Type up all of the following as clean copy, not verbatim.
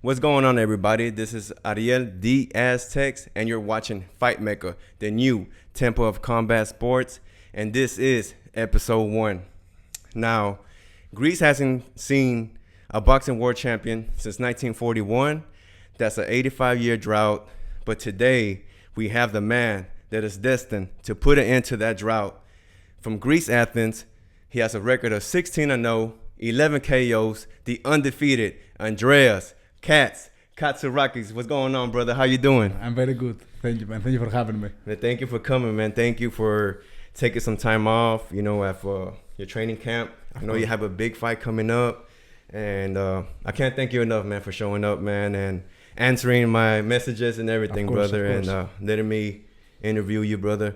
What's going on, everybody? This is Ariel the Aztecs, and you're watching Fight Mecca, the new temple of combat sports, and this is episode 1. Now, Greece hasn't seen a boxing world champion since 1941. That's an 85-year drought, but today we have the man that is destined to put an end to that drought. From Greece, Athens, he has a record of 16-0, 11 KOs, the undefeated Andreas Katzourakis. What's going on, brother? How you doing? I'm very good. Thank you, man. Thank you for having me. Man, thank you for coming, man. Thank you for taking some time off, after your training camp. I know you have a big fight coming up, and I can't thank you enough, man, for showing up, man, and answering my messages and everything, brother, and letting me interview you, brother.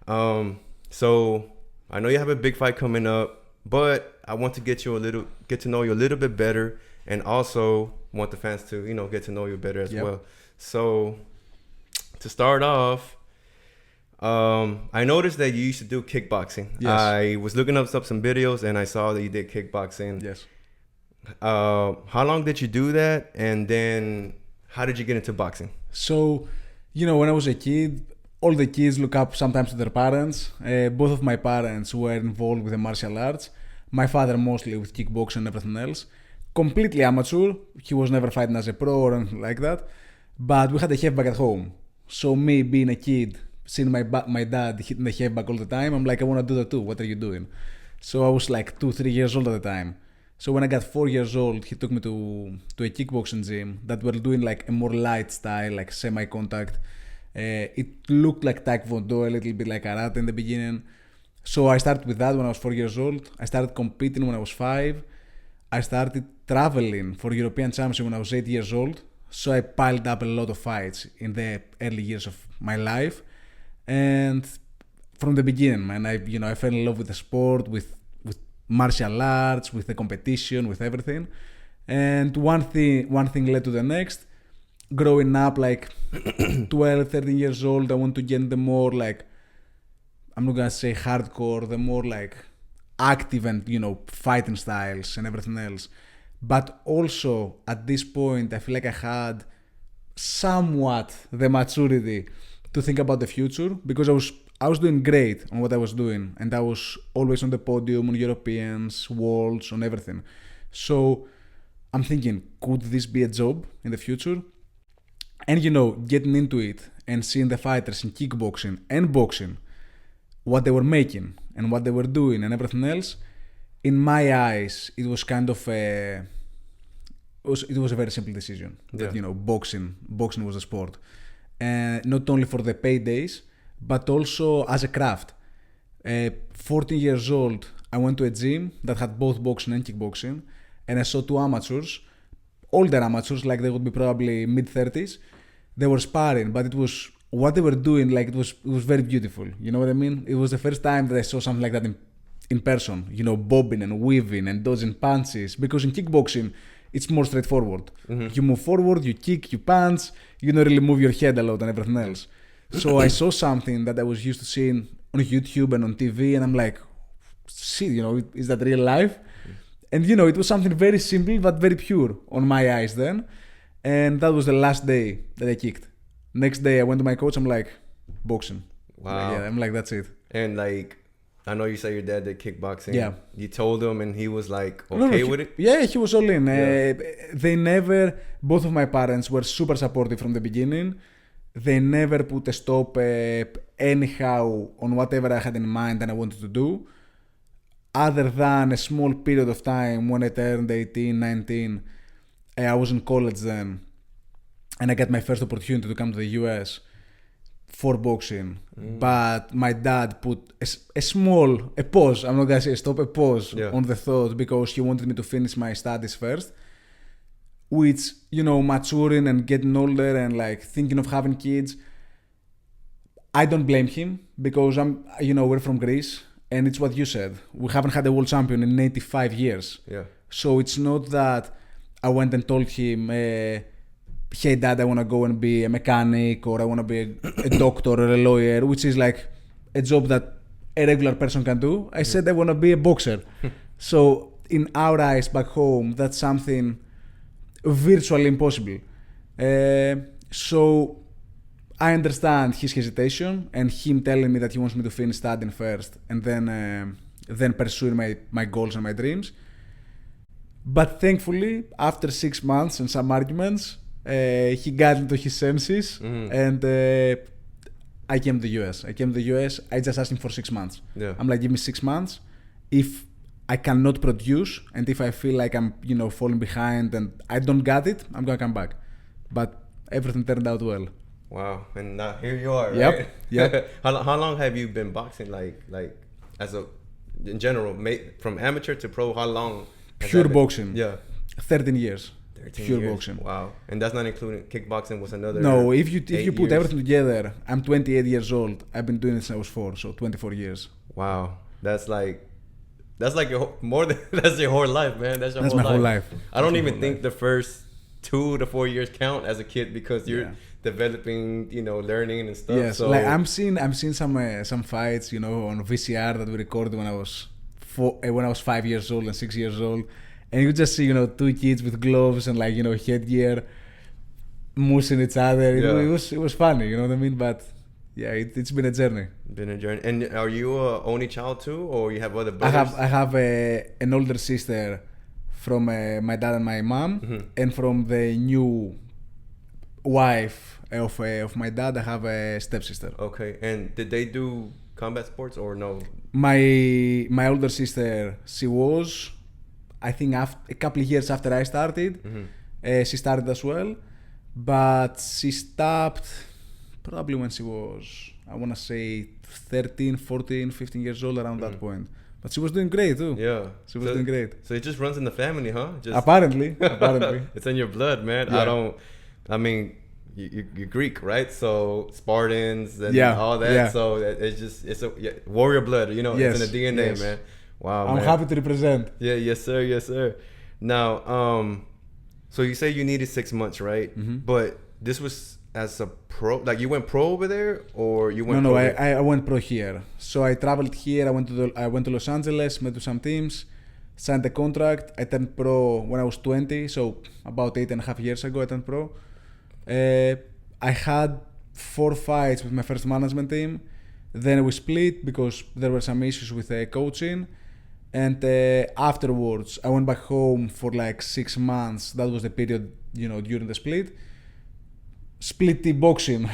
So I know you have a big fight coming up, but I want to get to know you a little bit better, and also want the fans to, get to know you better as well. So to start off, I noticed that you used to do kickboxing. Yes. I was looking up some videos and I saw that you did kickboxing. Yes. How long did you do that? And then how did you get into boxing? So, when I was a kid, all the kids look up sometimes to their parents. Both of my parents were involved with the martial arts. My father mostly with kickboxing and everything else. Completely amateur. He was never fighting as a pro or anything like that. But we had a half bag at home. So me being a kid, seeing my dad hitting the half bag all the time, I'm like, I want to do that too. What are you doing? So I was like 2-3 years old at the time. So when I got 4 years old, he took me to a kickboxing gym that were doing like a more light style, like semi-contact. It looked like Taekwondo, a little bit like Karate in the beginning. So I started with that when I was 4 years old. I started competing when I was 5. I started traveling for European Championship when I was 8 years old. So I piled up a lot of fights in the early years of my life. And from the beginning, man, I fell in love with the sport, with martial arts, with the competition, with everything. And one thing led to the next. Growing up, like 12, 13 years old, I want to get the more like, I'm not gonna say hardcore, the more like active and, fighting styles and everything else. But also, at this point, I feel like I had somewhat the maturity to think about the future, because I was doing great on what I was doing, and I was always on the podium, on Europeans, worlds, on everything. So I'm thinking, could this be a job in the future? And getting into it and seeing the fighters in kickboxing and boxing, what they were making and what they were doing and everything else, in my eyes, it was kind of it was a very simple decision. That boxing was a sport, and not only for the paydays, but also as a craft. 14 years old, I went to a gym that had both boxing and kickboxing, and I saw 2 amateurs, older amateurs, like they would be probably mid-30s. They were sparring, but it was what they were doing, like it was very beautiful. You know what I mean? It was the first time that I saw something like that in person. Bobbing and weaving and dodging punches. Because in kickboxing, it's more straightforward. Mm-hmm. You move forward, you kick, you punch. You don't really move your head a lot and everything else. So I saw something that I was used to seeing on YouTube and on TV, and I'm like, see, is that real life? And it was something very simple but very pure on my eyes then. And that was the last day that I kicked. Next day I went to my coach, I'm like, boxing. Wow. Yeah, I'm like, that's it. And like, I know you say your dad did kickboxing. Yeah. You told him and he was like okay with it? Yeah, he was all in. Yeah. Both of my parents were super supportive from the beginning. They never put a stop anyhow on whatever I had in mind and I wanted to do. Other than a small period of time when I turned 18, 19, I was in college then, and I got my first opportunity to come to the US for boxing. But my dad put a pause, I'm not gonna say stop, a pause on the thought, because he wanted me to finish my studies first. Which, maturing and getting older and like thinking of having kids, I don't blame him, because we're from Greece. And it's what you said. We haven't had a world champion in 85 years. Yeah. So it's not that I went and told him, hey dad, I want to go and be a mechanic, or I want to be a doctor or a lawyer, which is like a job that a regular person can do. I said I want to be a boxer. So in our eyes back home, that's something virtually impossible. So I understand his hesitation and him telling me that he wants me to finish studying first and then pursuing my goals and my dreams. But thankfully, after 6 months and some arguments, he got into his senses and I came to the US. I just asked him for 6 months. Yeah. I'm like, give me 6 months. If I cannot produce and if I feel like I'm, falling behind and I don't got it, I'm gonna come back. But everything turned out well. Wow, and now here you are, Yep. right? Yep. How long have you been boxing? Like as a in general, from amateur to pro, how long? Pure boxing. Yeah. 13 years. 13 Pure years. boxing. Wow. And that's not including kickboxing was another. No, if you put years. everything together, I'm 28 years old. I've been doing it since I was 4, so 24 years. Wow. That's like your more than that's your whole life, man. That's my whole life. I don't even think the first 2 to 4 years count as a kid because you're developing, learning and stuff. Yes, so like I'm seeing some fights, on VCR that we recorded when I was 5 years old and 6 years old, and you just see 2 kids with gloves and headgear mooshing each other. It was funny, you know what I mean? But yeah, it's been a journey. And are you an only child too, or you have other brothers? I have an older sister from my dad and my mom, and from the new wife of my dad, I have a stepsister. Okay, and did they do combat sports or no? My older sister, she was, I think, a couple of years after I started, she started as well, but she stopped probably when she was, I want to say 13, 14, 15 years old, around that point. But she was doing great too. Yeah. She was doing great. So it just runs in the family, huh? Apparently. It's in your blood, man. Yeah. You're Greek, right? So Spartans and all that. Yeah. So it's a warrior blood, Yes. It's in the DNA, man. Wow, I'm happy to represent. Yeah, yes sir. Now, so you say you needed 6 months, right? But this was as a pro, like you went pro over there, or you went? No, I went pro here. So I traveled here. I went to Los Angeles, met with some teams, signed a contract. I turned pro when I was 20, so about 8.5 years ago I turned pro. I had 4 fights with my first management team. Then we split because there were some issues with coaching. And afterwards, I went back home for 6 months. That was the period, during the split. Split T boxing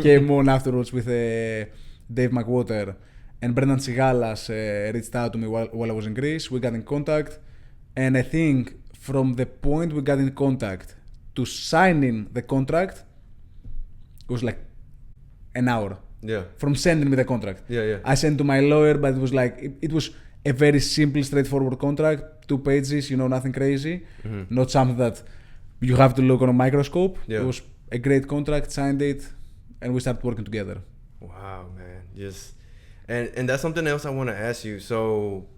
came on afterwards with Dave McWater, and Brendan Sigalas reached out to me while I was in Greece. We got in contact, and I think from the point we got in contact to signing the contract, it was an hour. Yeah. From sending me the contract. Yeah. I sent to my lawyer, but it was it was a very simple, straightforward contract, 2 pages, nothing crazy, not something that you have to look on a microscope. Yeah. It was a great contract, signed it, and we started working together. Wow, man. And that's something else I want to ask you. So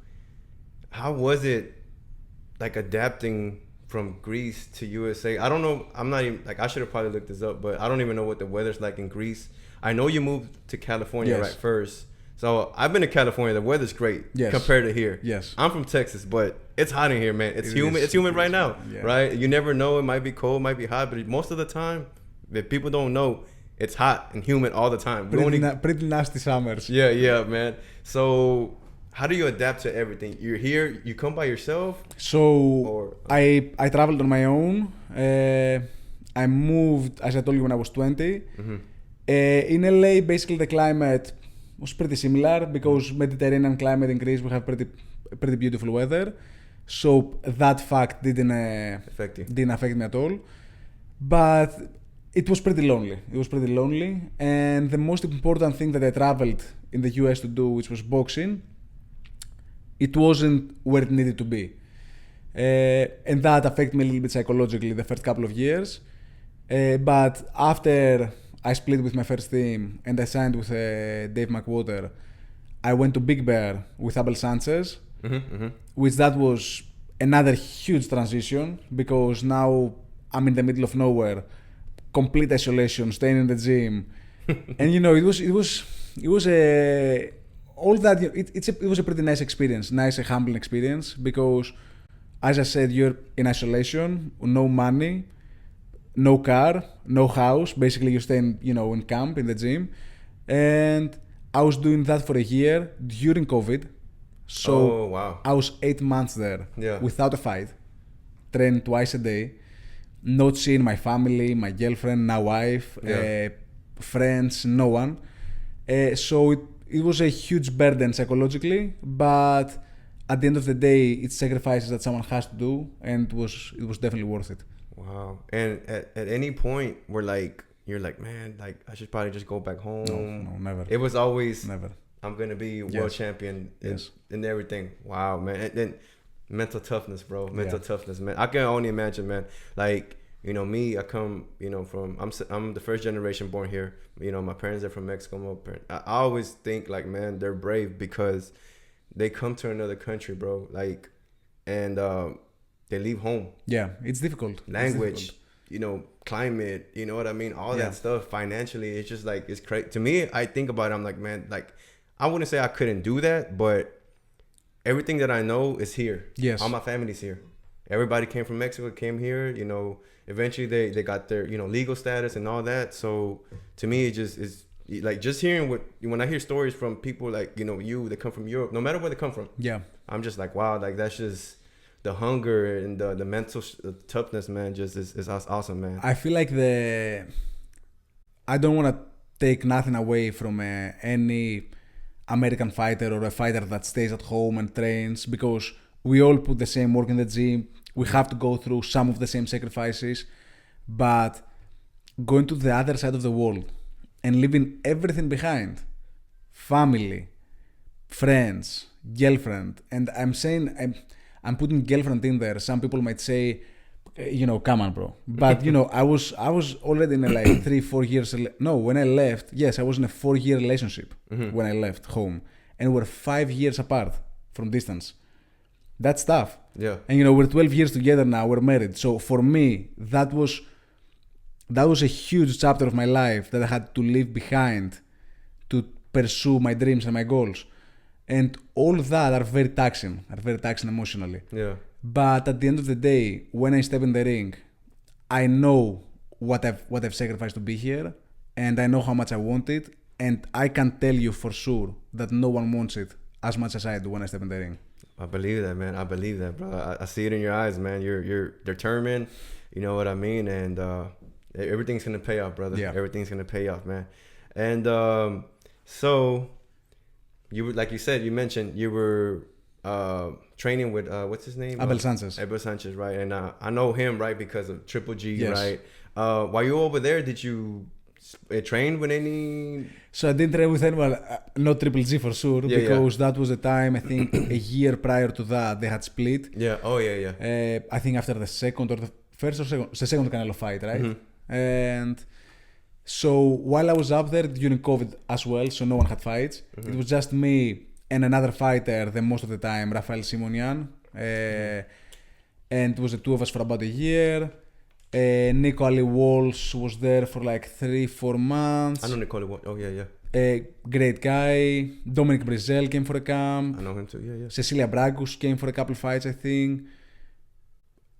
how was it adapting from Greece to USA? I don't know. I'm not even I should have probably looked this up, but I don't even know what the weather's like in Greece. I know you moved to California right first. So I've been to California. The weather's great compared to here. Yes. I'm from Texas, but it's hot in here, man. It's humid. It's humid right now, right? You never know. It might be cold, might be hot, but most of the time, if people don't know, it's hot and humid all the time. Pretty nasty summers. Yeah, man. So how do you adapt to everything? You're here. You come by yourself. So I traveled on my own. I moved, as I told you, when I was 20. In LA, basically the climate was pretty similar because Mediterranean climate in Greece, we have pretty beautiful weather. So that fact didn't affect me at all. But it was pretty lonely. And the most important thing that I traveled in the US to do, which was boxing, it wasn't where it needed to be. And that affected me a little bit psychologically the first couple of years. But after I split with my first team and I signed with Dave McWater, I went to Big Bear with Abel Sanchez, which that was another huge transition because now I'm in the middle of nowhere, complete isolation, staying in the gym, and it was all that. It was a pretty nice experience, nice and humbling experience because as I said, you're in isolation, no money, no car, no house. Basically, you're staying, in camp, in the gym. And I was doing that for a year during COVID. So wow. I was 8 months there without a fight, training twice a day, not seeing my family, my girlfriend, now wife, friends, no one. So it was a huge burden psychologically, but at the end of the day, it's sacrifices that someone has to do, and it was definitely worth it. Wow. And at any point where you're like, man, I should probably just go back home. No, never. It was always never. I'm gonna be world champion in everything. Wow, man. And then mental toughness, bro. Mental toughness, man. I can only imagine, man. Me, I come, from I'm the first generation born here. My parents are from Mexico. I always think man, they're brave because they come to another country, bro. And they leave home. Yeah, it's difficult. Language, climate, you know what I mean? All that stuff financially, it's just it's crazy. To me, I think about it, I'm like, man, I wouldn't say I couldn't do that, but everything that I know is here. Yes. All my family's here. Everybody came from Mexico, came here, eventually they got their, legal status and all that. So to me, it just is just hearing when I hear stories from people that come from Europe, no matter where they come from. Yeah. I'm just like, wow, that's just the hunger and the mental toughness, man, just is awesome, man. I feel like I don't want to take nothing away from any American fighter or a fighter that stays at home and trains, because we all put the same work in the gym. We have to go through some of the same sacrifices, but going to the other side of the world and leaving everything behind, family, friends, girlfriend, and I'm putting girlfriend in there. Some people might say, come on, bro. But I was already in a 3-4 years. No, when I left, yes, I was in a 4-year relationship when I left home, and we're 5 years apart from distance. That's tough. Yeah. And we're 12 years together now. We're married. So for me, that was a huge chapter of my life that I had to leave behind to pursue my dreams and my goals. And all that are very taxing emotionally. Yeah. But at the end of the day, when I step in the ring, I know what I've sacrificed to be here, and I know how much I want it, and I can tell you for sure that no one wants it as much as I do when I step in the ring. I believe that, man. I believe that, bro. I see it in your eyes, man. You're determined. You know what I mean? And everything's gonna pay off, brother. Yeah. Everything's gonna pay off, man. And so you were, like you said, you mentioned you were training with what's his name? Abel Sanchez. Abel Sanchez, right? And I know him, right, because of Triple G, yes. right? While you were over there, did you train with any? So I didn't train with anyone, not Triple G for sure, because that was the time, I think, a year prior to that, they had split. Yeah, oh yeah. I think after the second or the first or second Canelo fight, right? Mm-hmm. And so while I was up there during COVID as well, so no one had fights, it was just me and another fighter the most of the time, Rafael Simonian. And it was the two of us for about a year. Nico Ali Walsh was there for 3-4 months. I know Nico Ali Walsh. Oh yeah. Great guy. Dominic Brizel came for a camp. I know him too. Yeah. Cecilia Bragus came for a couple fights, I think.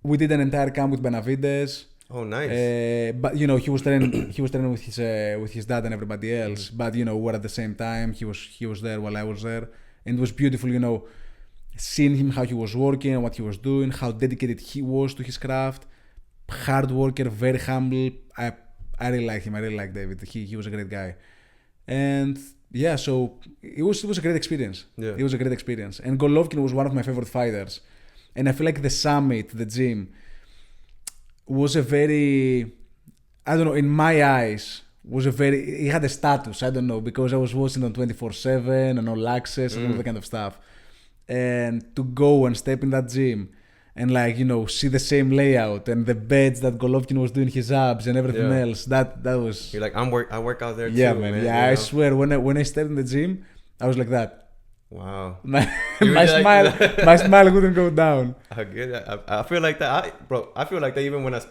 We did an entire camp with Benavides. Oh, nice. But he was training. He was training with his dad and everybody else. But we're at the same time. He was there while I was there, and it was beautiful. Seeing him, how he was working and what he was doing, how dedicated he was to his craft. Hard worker, very humble. I really like him. I really like David. He was a great guy, and yeah, so it was a great experience. Yeah. It was a great experience, and Golovkin was one of my favorite fighters, and I feel like the summit, the gym, was a very, I don't know, in my eyes, he had a status. I don't know, because I was watching on 24/7 and all access and all that kind of stuff, and to go and step in that gym. And see the same layout and the beds that Golovkin was doing his abs and everything else. That was. You're like, I work out there too, yeah, man. Yeah, I swear. When I stepped in the gym, I was like that. Wow. My smile wouldn't go down. I get that. I feel like that, I feel like that even when I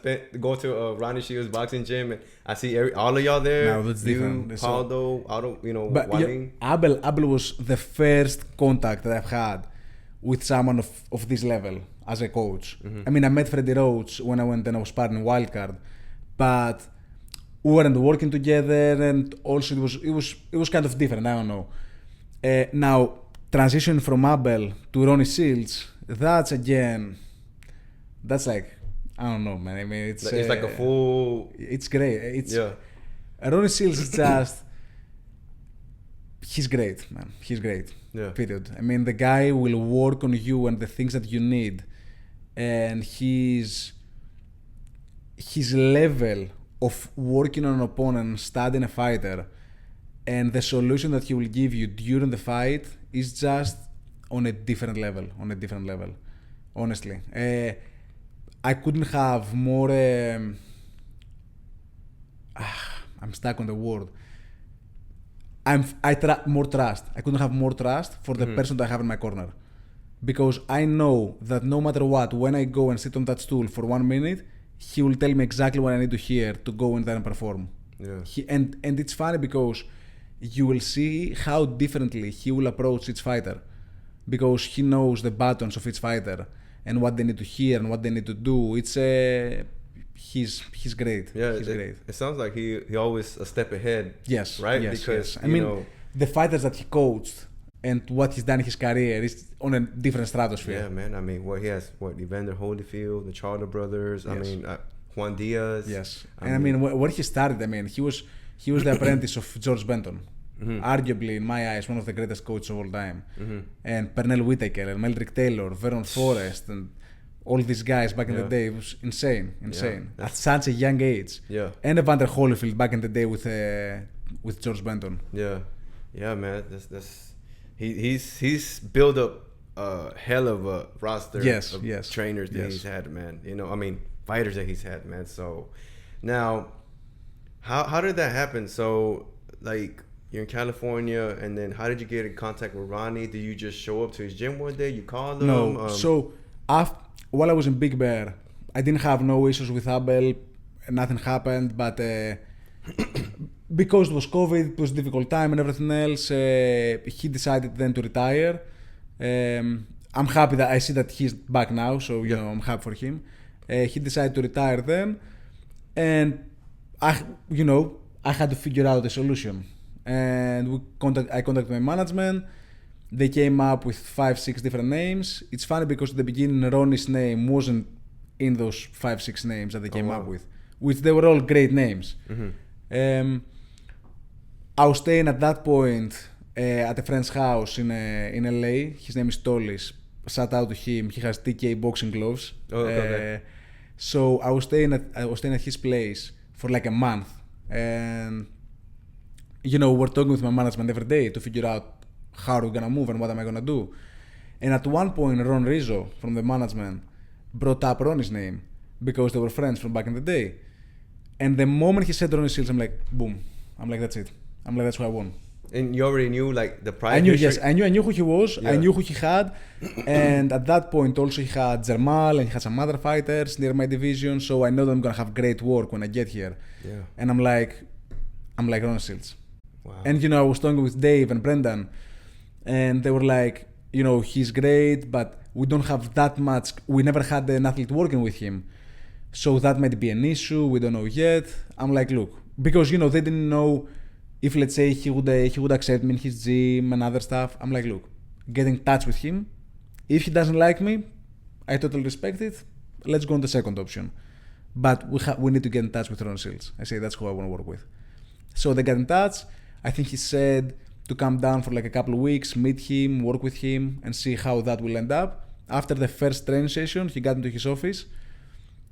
go to Ronnie Shields boxing gym and I see all of y'all there. No, that's different. Paldo, but Wang. Abel was the first contact that I've had with someone of this level. as a coach. I mean, I met Freddie Roach when I went and I was sparring in Wildcard, but we weren't working together, and also it was kind of different. I don't know. Now, transition from Abel to Ronnie Shields, that's like, I don't know, man. I mean, it's like a full. It's great. Ronnie Shields is just. He's great, man. He's great. Yeah. Period. I mean, the guy will work on you and the things that you need, and his level of working on an opponent, studying a fighter, and the solution that he will give you during the fight is just on a different level. Honestly, I couldn't have more. I'm stuck on the word. More trust. I couldn't have more trust for the person that I have in my corner, because I know that no matter what, when I go and sit on that stool for 1 minute, he will tell me exactly what I need to hear to go in there and perform. Yeah. And it's funny because you will see how differently he will approach each fighter, because he knows the buttons of each fighter and what they need to hear and what they need to do. It's he's great. Yeah, he's great. It sounds like he always a step ahead. Yes, right. Yes, because yes. I mean, the fighters that he coached and what he's done in his career is on a different stratosphere. Yeah, man. I mean, he has Evander Holyfield, the Charter brothers. Yes. I mean, Juan Diaz. Yes, I mean, where he started, I mean, he was the apprentice of George Benton. Arguably, in my eyes, one of the greatest coaches of all time. And Pernell Whitaker and Meldrick Taylor, Vernon Forrest, and all these guys back in the day. It was insane. Yeah, At such a young age. Yeah. And Evander Holyfield back in the day with George Benton. Yeah, man. He's built up a hell of a roster of trainers that he's had, man. I mean, fighters that he's had, man. So now, how did that happen? So, like, you're in California, and then how did you get in contact with Ronnie? Did you just show up to his gym one day? You called him? No. So while I was in Big Bear, I didn't have no issues with Abel. Nothing happened, but because it was COVID, it was a difficult time and everything else, he decided then to retire. I'm happy that I see that he's back now, so I'm happy for him. He decided to retire then, and I had to figure out a solution. And I contacted my management. They came up with 5-6 different names. It's funny because at the beginning Ronnie's name wasn't in those 5-6 names that they came up with, which they were all great names. I was staying at that point at a friend's house in LA. His name is Tolis. Shout out to him. He has TK boxing gloves. Okay. So I was staying at his place for like a month, and we're talking with my management every day to figure out how are we gonna move and what am I gonna do. And at one point, Ron Rizzo from the management brought up Ronnie's name because they were friends from back in the day. And the moment he said Ronnie Shields, I'm like, boom. I'm like, that's it. I'm like, that's who I want. And you already knew like the prior. I knew who he was. Yeah. I knew who he had. And at that point, also he had Zermal and he had some other fighters near my division. So I know that I'm gonna have great work when I get here. Yeah. And I'm like Ronnie Shields. Wow. And I was talking with Dave and Brendan, and they were like, he's great, but we don't have that much. We never had an athlete working with him, so that might be an issue. We don't know yet. I'm like, look, because they didn't know if, let's say, he would accept me in his gym and other stuff. I'm like, look, get in touch with him. If he doesn't like me, I totally respect it. Let's go on the second option. But we need to get in touch with Ron Shields. I say that's who I want to work with. So they got in touch. I think he said to come down for like a couple of weeks, meet him, work with him, and see how that will end up. After the first training session, he got into his office,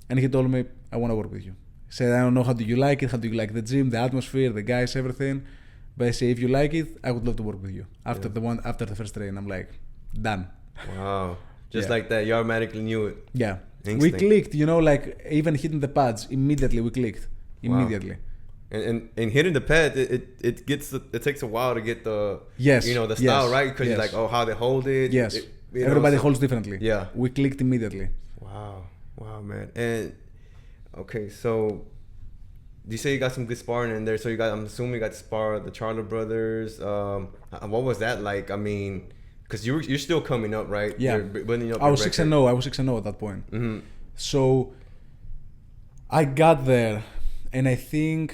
and he told me, I want to work with you. He said, I don't know how do you like it, how do you like the gym, the atmosphere, the guys, everything. But I say, if you like it, I would love to work with you. After the first train, I'm like, done. Wow. Just like that, you automatically knew it. Yeah. Instinct. We clicked, like even hitting the pads, immediately we clicked. Immediately. Wow. And hitting the pad, it takes a while to get the the style right, because you're like, how they hold it. Yes. Everybody holds differently. Yeah. We clicked immediately. Wow, man. And okay, so you say you got some good sparring in there. So I'm assuming you got to spar the Charlo brothers. What was that like? I mean, Because you're still coming up, right? Yeah. You're building up I was 6-0. I was 6-0 at that point. So I got there, and I think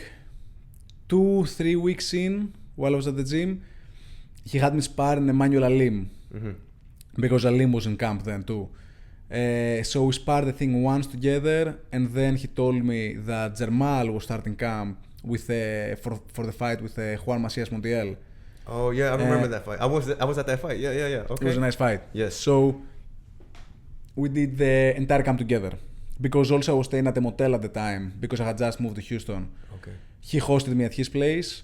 2-3 weeks in, while I was at the gym, he had me sparring Emmanuel Alim. Because Alim was in camp then too. So we sparred the thing once together, and then he told me that Jermal was starting camp with for the fight with Juan Macias Montiel. Oh yeah, I remember that fight. I was at that fight. Yeah. Okay. It was a nice fight. Yes. So we did the entire camp together. Because also I was staying at a motel at the time because I had just moved to Houston. Okay. He hosted me at his place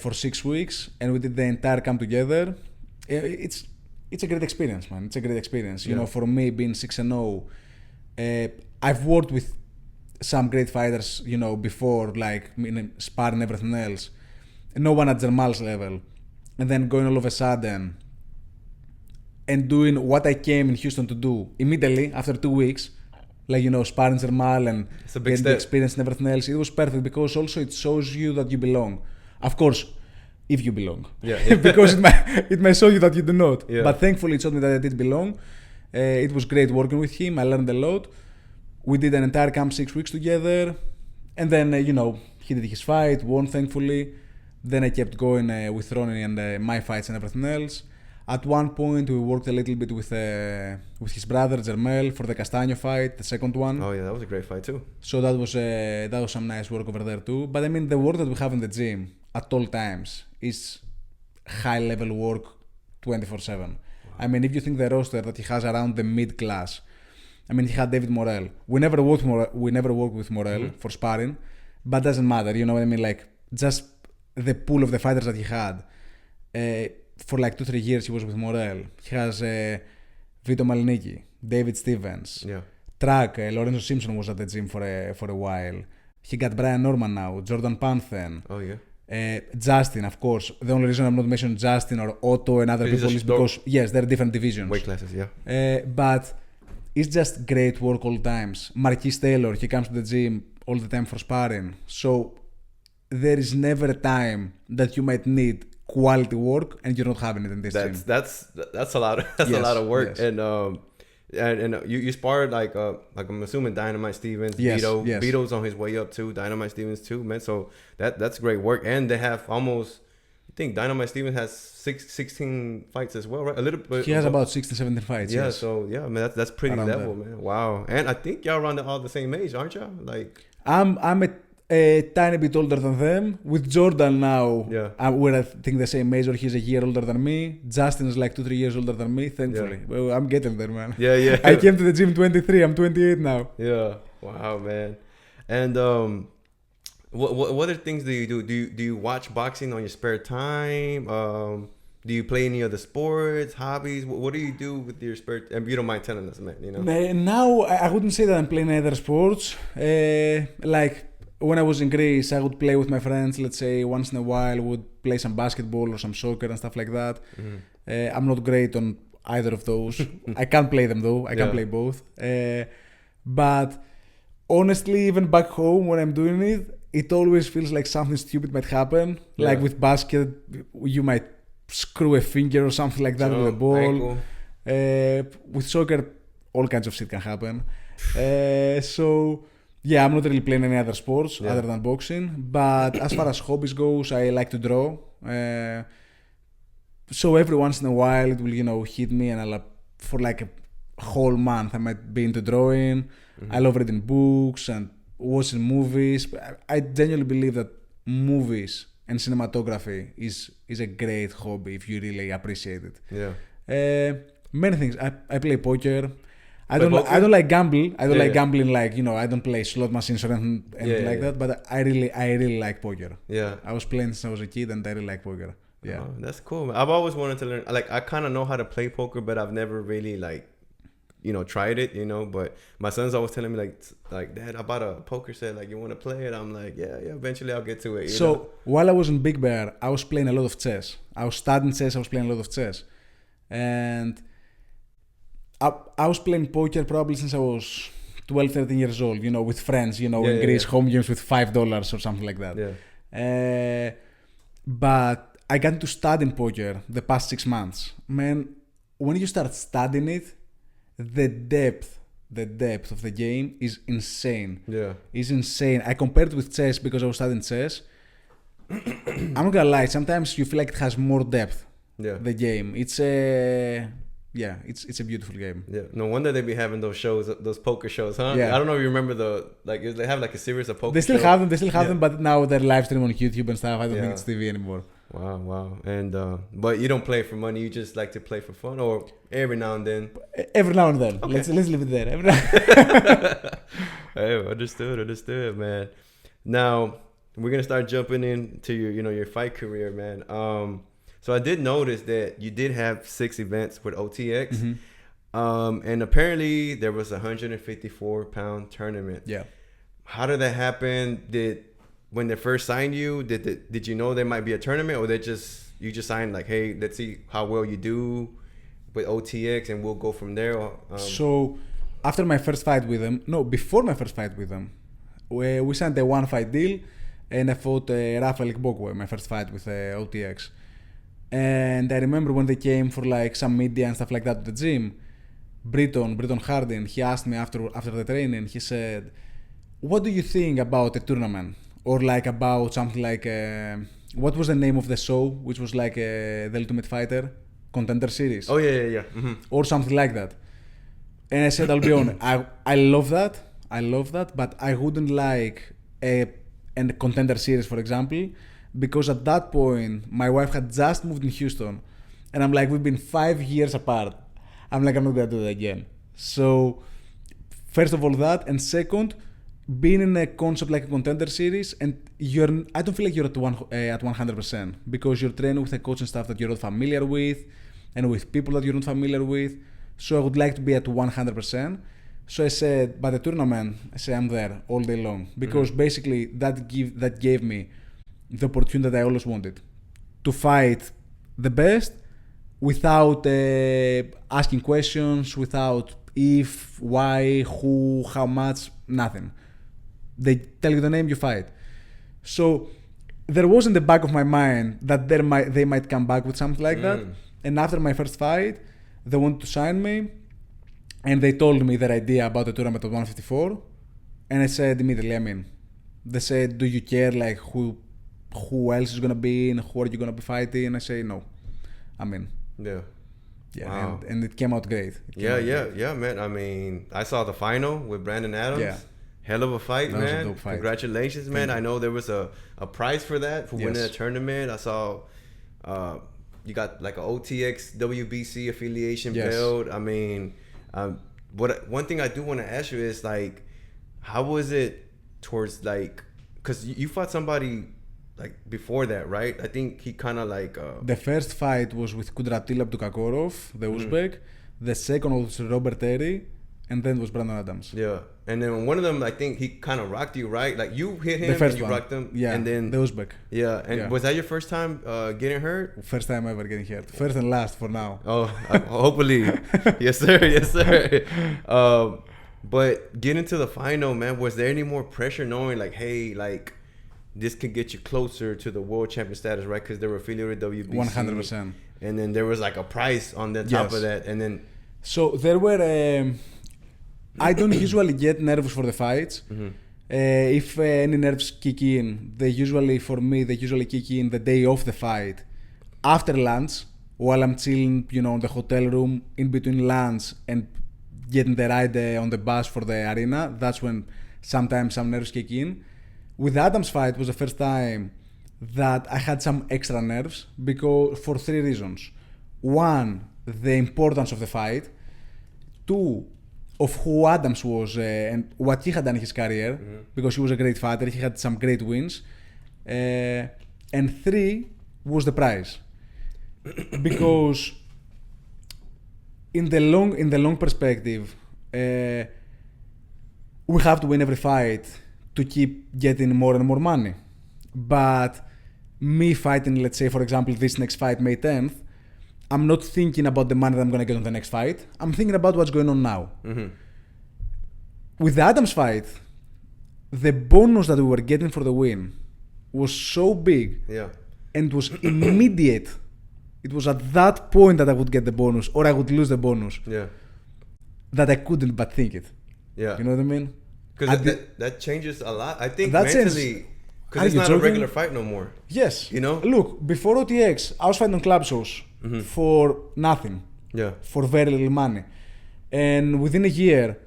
for 6 weeks, and we did the entire camp together. It's a great experience, man. It's a great experience. You know, for me being 6-0, I've worked with some great fighters, you know, before, like sparring and everything else. No one at Jermal's level. And then going all of a sudden and doing what I came in Houston to do immediately after 2 weeks, like, you know, sparring Jermal and getting the experience and everything else. It was perfect because also it shows you that you belong. Of course, if you belong. Yeah. Because it may show you that you do not. Yeah. But thankfully it showed me that I did belong. It was great working with him. I learned a lot. We did an entire camp 6 weeks together. And then, you know, he did his fight, won thankfully. Then I kept going with Ronnie and my fights and everything else. At one point, we worked a little bit with his brother Jermel for the Castaño fight, the second one. Oh yeah, that was a great fight too. So that was some nice work over there too. But I mean, the work that we have in the gym at all times is high level work 24/7. Wow. I mean, if you think the roster that he has around the mid class, I mean, he had David Morrell. We never worked with Morrell for sparring, but doesn't matter. You know what I mean? Like, just the pool of the fighters that he had. For like 2-3 years he was with Morrell. He has Vito Malinicki, David Stevens, Track, Lorenzo Simpson was at the gym for a while. He got Brian Norman now, Jordan Panthen. Oh yeah. Justin, of course. The only reason I'm not mentioning Justin or Otto and other people is because yes, they're different divisions. Weight classes, yeah. But it's just great work all times. Marquis Taylor, he comes to the gym all the time for sparring. So there is never a time that you might need quality work and you're not having it in this gym. That's a lot of work. Yes. And you sparred like I'm assuming Dynamite Stevens, Vito. Yes. Vito's on his way up too. Dynamite Stevens too, man. So that's great work. And they have almost, I think Dynamite Stevens has 16 fights as well, right? A little bit. He has about 16-17 fights. Yeah. Yes. So yeah, man, that's pretty around level, there. Man. Wow. And I think y'all around all the same age, aren't y'all? Like I'm a tiny bit older than them. With Jordan now, we're I think the same age, or he's a year older than me. Justin is like 2-3 years older than me, thankfully. Yeah. Well, I'm getting there, man. Yeah. I came to the gym 23, I'm 28 now. Yeah. Wow, man. And what other things do you do? Do you watch boxing on your spare time? Do you play any other sports, hobbies? What do you do with your spare time? You don't mind telling us, man, you know? Now, I wouldn't say that I'm playing other sports. Like, when I was in Greece, I would play with my friends, let's say once in a while, would play some basketball or some soccer and stuff like that. Mm-hmm. I'm not great on either of those. I can't play them though, I can play both. But honestly, even back home when I'm doing it, it always feels like something stupid might happen. Yeah. Like with basket, you might screw a finger or something like that with a ball. With soccer, all kinds of shit can happen. So yeah, I'm not really playing any other sports other than boxing. But as far as hobbies goes, I like to draw. So every once in a while, it will, hit me, and for like a whole month, I might be into drawing. Mm-hmm. I love reading books and watching movies. I genuinely believe that movies and cinematography is a great hobby if you really appreciate it. Yeah. Many things. I play poker. I don't like gamble. I don't like gambling. Like I don't play slot machines or anything like that. But I really like poker. Yeah. I was playing since I was a kid, and I really like poker. Yeah. Oh, that's cool, man. I've always wanted to learn. Like, I kind of know how to play poker, but I've never really tried it. But my son's always telling me like, Dad, I bought a poker set. Like, you want to play it? I'm like, yeah. Eventually, I'll get to it. So while I was in Big Bear, I was playing a lot of chess. I was studying chess. I was playing a lot of chess, and I was playing poker probably since I was 12, 13 years old, with friends, in Greece, home games with $5 or something like that. Yeah. But I got into studying poker the past 6 months. Man, when you start studying it, the depth of the game is insane. Yeah. It's insane. I compared it with chess because I was studying chess. I'm not gonna lie, sometimes you feel like it has more depth. Yeah. The game. It's a it's a beautiful game. Yeah. No wonder they be having those shows, those poker shows, huh? Yeah. I don't know if you remember they have like a series of poker. They still shows. have them, but now they're live stream on YouTube and stuff. I don't Yeah. think it's TV anymore. Wow. And but you don't play for money. You just like to play for fun, or every now and then. Every now and then. Okay. Let's leave it there. Hey, understood, man. Now we're gonna start jumping into your fight career, man. So I did notice that you did have 6 events with OTX, and apparently there was a 154-pound tournament. Yeah. How did that happen? When they first signed you, did you know there might be a tournament, or you just signed like, hey, let's see how well you do with OTX and we'll go from there? So after my first fight with them, before my first fight with them, we signed a 1-fight deal, and I fought Rafael Gbokwe, my first fight with OTX. And I remember when they came for like some media and stuff like that to the gym, Britton Hardin, he asked me after the training, he said, what do you think about a tournament? Or like about something like, what was the name of the show, which was like the Ultimate Fighter Contender Series? Oh, yeah. Mm-hmm. Or something like that. And I said, I'll be honest, I love that, but I wouldn't like a Contender Series, for example, because at that point, my wife had just moved in Houston. And I'm like, we've been 5 years apart. I'm like, I'm not gonna do that again. So, first of all that, and second, being in a concept like a Contender Series, and I don't feel like you're at 100%, because you're training with a coach and stuff that you're not familiar with, and with people that you're not familiar with. So I would like to be at 100%. So I said, but the tournament, I say I'm there all day long, because basically that gave me the opportunity that I always wanted, to fight the best without asking questions, without if, why, who, how much, nothing. They tell you the name, you fight. So there was in the back of my mind that they might come back with something like that. And after my first fight, they wanted to sign me, and they told me their idea about the tournament of 154, and I said immediately, I'm in. They said, do you care like who else is gonna be in, who are you gonna be fighting? And I say no, I'm in. Yeah. Wow. And it came out great. Yeah, man. I mean, I saw the final with Brandon Adams. Yeah. Hell of a fight, That man. was a dope fight. Congratulations, man. I know there was a prize for that, for winning a tournament. I saw you got like an OTX WBC affiliation belt. I mean, one thing I do want to ask you is like, how was it towards like, because you fought somebody like before that, right? I think he kind of like the first fight was with Kudratil Abdukakorov, the Uzbek. The second was Robert Terry, and then was Brandon Adams. Yeah, and then one of them, I think he kind of rocked you, right? Like you hit him, the first and you one. rocked him, yeah, and then the Uzbek. Yeah, and was that your first time getting hurt? First time ever getting hurt. First and last for now. Oh, hopefully, yes sir. But getting to the final, man, was there any more pressure knowing like, hey, like this could get you closer to the world champion status, right? Because they were affiliated with WBC. 100%. And then there was like a price on the top of that, and then so there were. I don't usually get nervous for the fights. If any nerves kick in, they usually kick in the day of the fight, after lunch, while I'm chilling, in the hotel room in between lunch and getting the ride on the bus for the arena. That's when sometimes some nerves kick in. With the Adams fight was the first time that I had some extra nerves, because for 3 reasons. 1, the importance of the fight. 2, of who Adams was and what he had done in his career, because he was a great fighter, he had some great wins. And 3 was the prize. Because in the long perspective, we have to win every fight to keep getting more and more money. But me fighting, let's say, for example, this next fight, May 10th, I'm not thinking about the money that I'm going to get on the next fight. I'm thinking about what's going on now. With the Adams fight, the bonus that we were getting for the win was so big and it was immediate. It was at that point that I would get the bonus or I would lose the bonus. Yeah. That I couldn't but think it. Yeah. You know what I mean? Because that changes a lot. I think that mentally, because it's not a regular fight no more. Yes. You know? Look, before OTX, I was fighting on club shows for nothing. Yeah. For very little money. And within a year,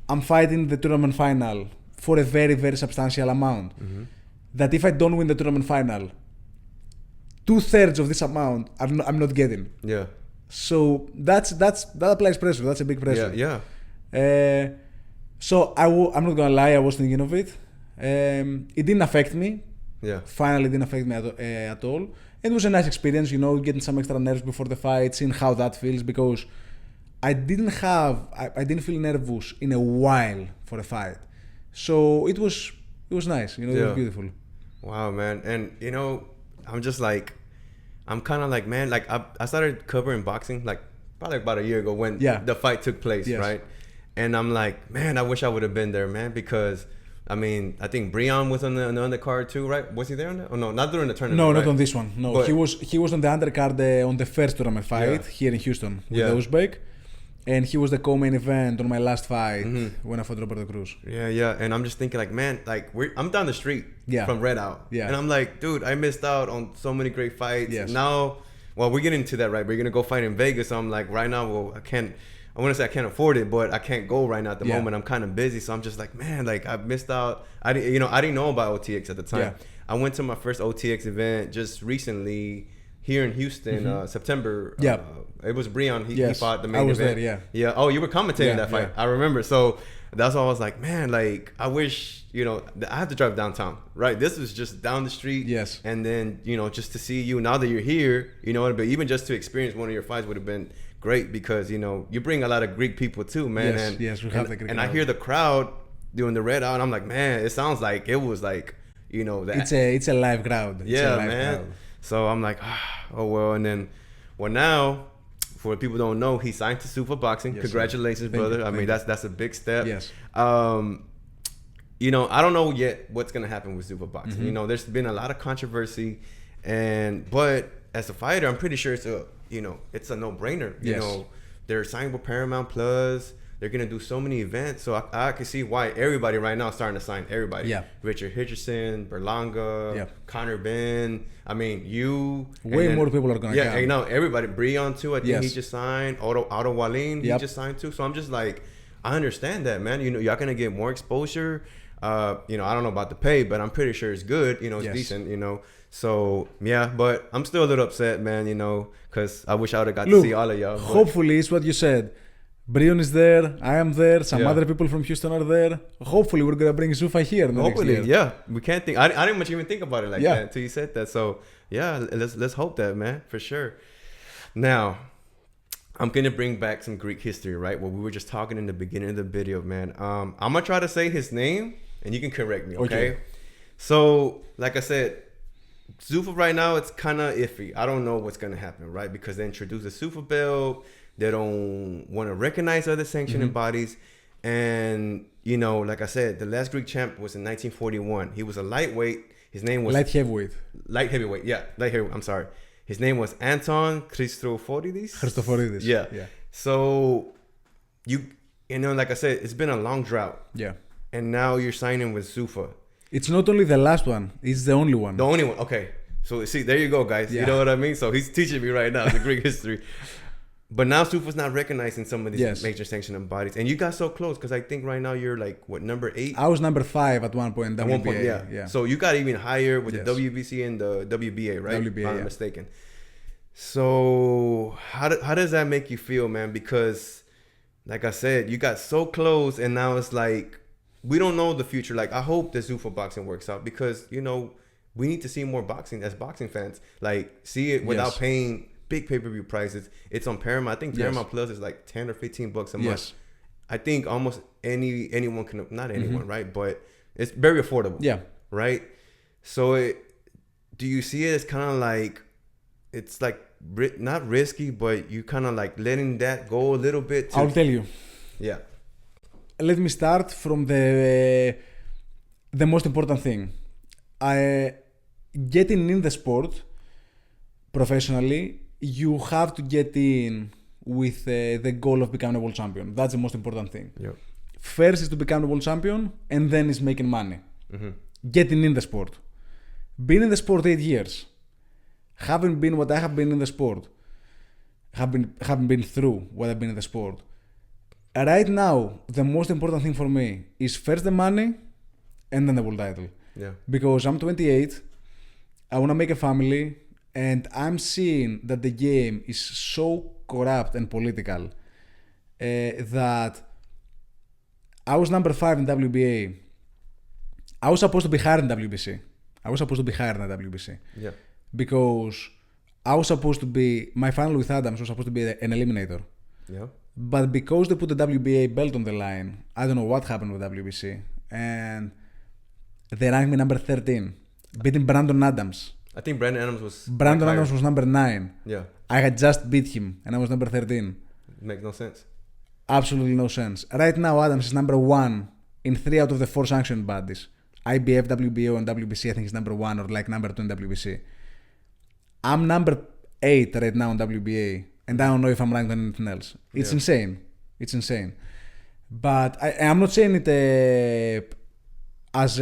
I'm fighting the tournament final for a very, very substantial amount. That if I don't win the tournament final, 2/3 of this amount I'm not getting. Yeah. So that applies pressure. That's a big pressure. Yeah, yeah. So I'm not gonna lie. I was thinking of it. It didn't affect me. Yeah. Finally, it didn't affect me at all. And it was a nice experience, you know, getting some extra nerves before the fight, seeing how that feels, because I didn't feel nervous in a while for a fight. So it was nice. You know, it was beautiful. Wow, man. And you know, I'm just like, I'm kind of like, man, like I started covering boxing like probably about a year ago when the fight took place, right? And I'm like, man, I wish I would have been there, man, because I mean, I think Breon was on the undercard too, right? Was he there on that? Oh no, not during the tournament. No, right? not on this one. No, but he was on the undercard on the first tournament fight here in Houston with Uzbek. And he was the co-main event on my last fight when I fought Roberto Cruz. Yeah, yeah. And I'm just thinking like, man, like I'm down the street from Red Out. Yeah. And I'm like, dude, I missed out on so many great fights. Yes. Now, well, we're getting to that, right? We're going to go fight in Vegas. So I'm like, right now, well, I want to say I can't afford it, but I can't go right now at the moment. I'm kind of busy. So I'm just like, man, like I missed out. I didn't know about OTX at the time. Yeah. I went to my first OTX event just recently here in Houston, September. It was Breon. He fought the main event. I was there, yeah. Oh, you were commentating that fight. I remember. So that's why I was like, man, like I wish, you know, I have to drive downtown, right? This was just down the street. Yes. And then, you know, just to see you now that you're here, you know, but even just to experience one of your fights would have been great because, you know, you bring a lot of Greek people too, man. Yes, we have the Greek crowd. And I hear the crowd doing the Red Out, and I'm like, man, it sounds like it was like, you know, that. It's a live crowd. Man. So I'm like, oh well. And then, well, now, for people who don't know, he signed to Zuffa Boxing. Yes, congratulations, brother. I mean, that's a big step. Yes. You know, I don't know yet what's gonna happen with Zuffa Boxing. You know, there's been a lot of controversy, but as a fighter, I'm pretty sure it's a no-brainer. You know, they're signed with Paramount Plus. They're gonna do so many events, so I can see why everybody right now is starting to sign everybody. Yeah. Richard Hitcherson, Berlanga, Connor Ben. I mean, you. Way more people are gonna come. Yeah, you know, everybody. Breon too. I think he just signed. Otto Wallin, he just signed too. So I'm just like, I understand that, man. You know, y'all gonna get more exposure. You know, I don't know about the pay, but I'm pretty sure it's good. You know, it's decent. You know. So yeah, but I'm still a little upset, man. You know, because I wish I would have got to see all of y'all. Hopefully, it's what you said. Breon is there, I am there, some other people from Houston are there. Hopefully we're going to bring Zuffa here next year. Yeah. We can't think, I didn't much even think about it like that until you said that. So yeah, let's hope that, man, for sure. Now, I'm going to bring back some Greek history, right? What we were just talking in the beginning of the video, man. I'm going to try to say his name and you can correct me, okay? So, like I said, Zuffa right now, it's kind of iffy. I don't know what's going to happen, right? Because they introduced the Zuffa belt. They don't want to recognize other sanctioning bodies. And, you know, like I said, the last Greek champ was in 1941. He was a lightweight. His name was... Light heavyweight. Light heavyweight, yeah. Light heavyweight, I'm sorry. His name was Anton Christoforidis. Yeah. So, you know, like I said, it's been a long drought. Yeah. And now you're signing with Zuffa. It's not only the last one. It's the only one. The only one, okay. So, see, there you go, guys. You know what I mean? So, he's teaching me right now the Greek history. But now Zuffa's not recognizing some of these major sanctioning bodies. And you got so close because I think right now you're like, what, number 8? I was number 5 at one point. At one point, yeah. So you got even higher with the WBC and the WBA, right? WBA, if I'm not mistaken. So how does that make you feel, man? Because, like I said, you got so close and now it's like, we don't know the future. Like, I hope the Zuffa Boxing works out because, you know, we need to see more boxing as boxing fans. Like, see it without paying big pay-per-view prices. It's on Paramount. I think Paramount Plus is like $10 or $15 a month. I think almost anyone can, not anyone, right? But it's very affordable. Yeah. Right? So do you see it as kind of like, it's like not risky, but you kind of like letting that go a little bit? I'll tell you. Yeah. Let me start from the most important thing. Getting in the sport professionally, you have to get in with the goal of becoming a world champion. That's the most important thing. Yep. First is to become a world champion, and then is making money. Getting in the sport. Being in the sport 8 years, having been what I have been in the sport, having been through what I've been in the sport. Right now, the most important thing for me is first the money, and then the world title. Yeah. Because I'm 28, I want to make a family, and I'm seeing that the game is so corrupt and political that I was number 5 in WBA. I was supposed to be higher in WBC. Yeah. Because I was supposed to be, my final with Adams was supposed to be an eliminator. Yeah. But because they put the WBA belt on the line, I don't know what happened with WBC, and they ranked me number 13, beating Brandon Adams. I think Brandon Adams was number 9. Yeah. I had just beat him, and I was number 13. Makes no sense. Absolutely no sense. Right now, Adams is number 1 in 3 out of the 4 sanctioned bodies. IBF, WBO, and WBC, I think is number 1 or like number 2 in WBC. I'm number 8 right now in WBA, and I don't know if I'm ranked on anything else. It's insane. It's insane. But I'm not saying it as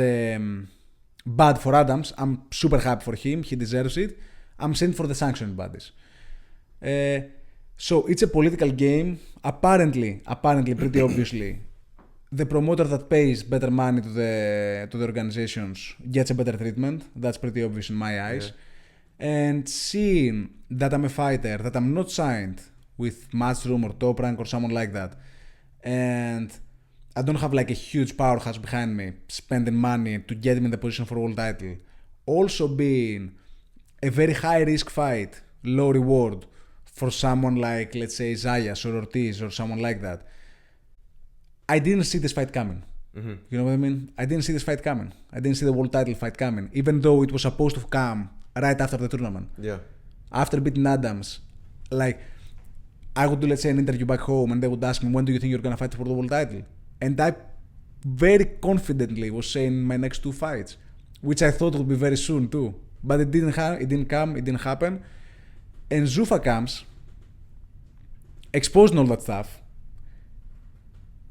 bad for Adams. I'm super happy for him. He deserves it. I'm saying for the sanctioned bodies. So it's a political game. Apparently, pretty obviously, the promoter that pays better money to the organizations gets a better treatment. That's pretty obvious in my eyes. Yeah. And seeing that I'm a fighter, that I'm not signed with Matchroom or Top Rank or someone like that, and I don't have like a huge powerhouse behind me spending money to get him in the position for world title. Also being a very high risk fight, low reward for someone like, let's say, Zayas or Ortiz or someone like that. I didn't see this fight coming. Mm-hmm. You know what I mean? I didn't see this fight coming. I didn't see the world title fight coming, even though it was supposed to come right after the tournament. Yeah. After beating Adams, like, I would do, let's say, an interview back home and they would ask me, when do you think you're going to fight for the world title? And I very confidently was saying my next 2 fights, which I thought would be very soon too. But it didn't come, it didn't happen. And Zuffa comes, exposing all that stuff,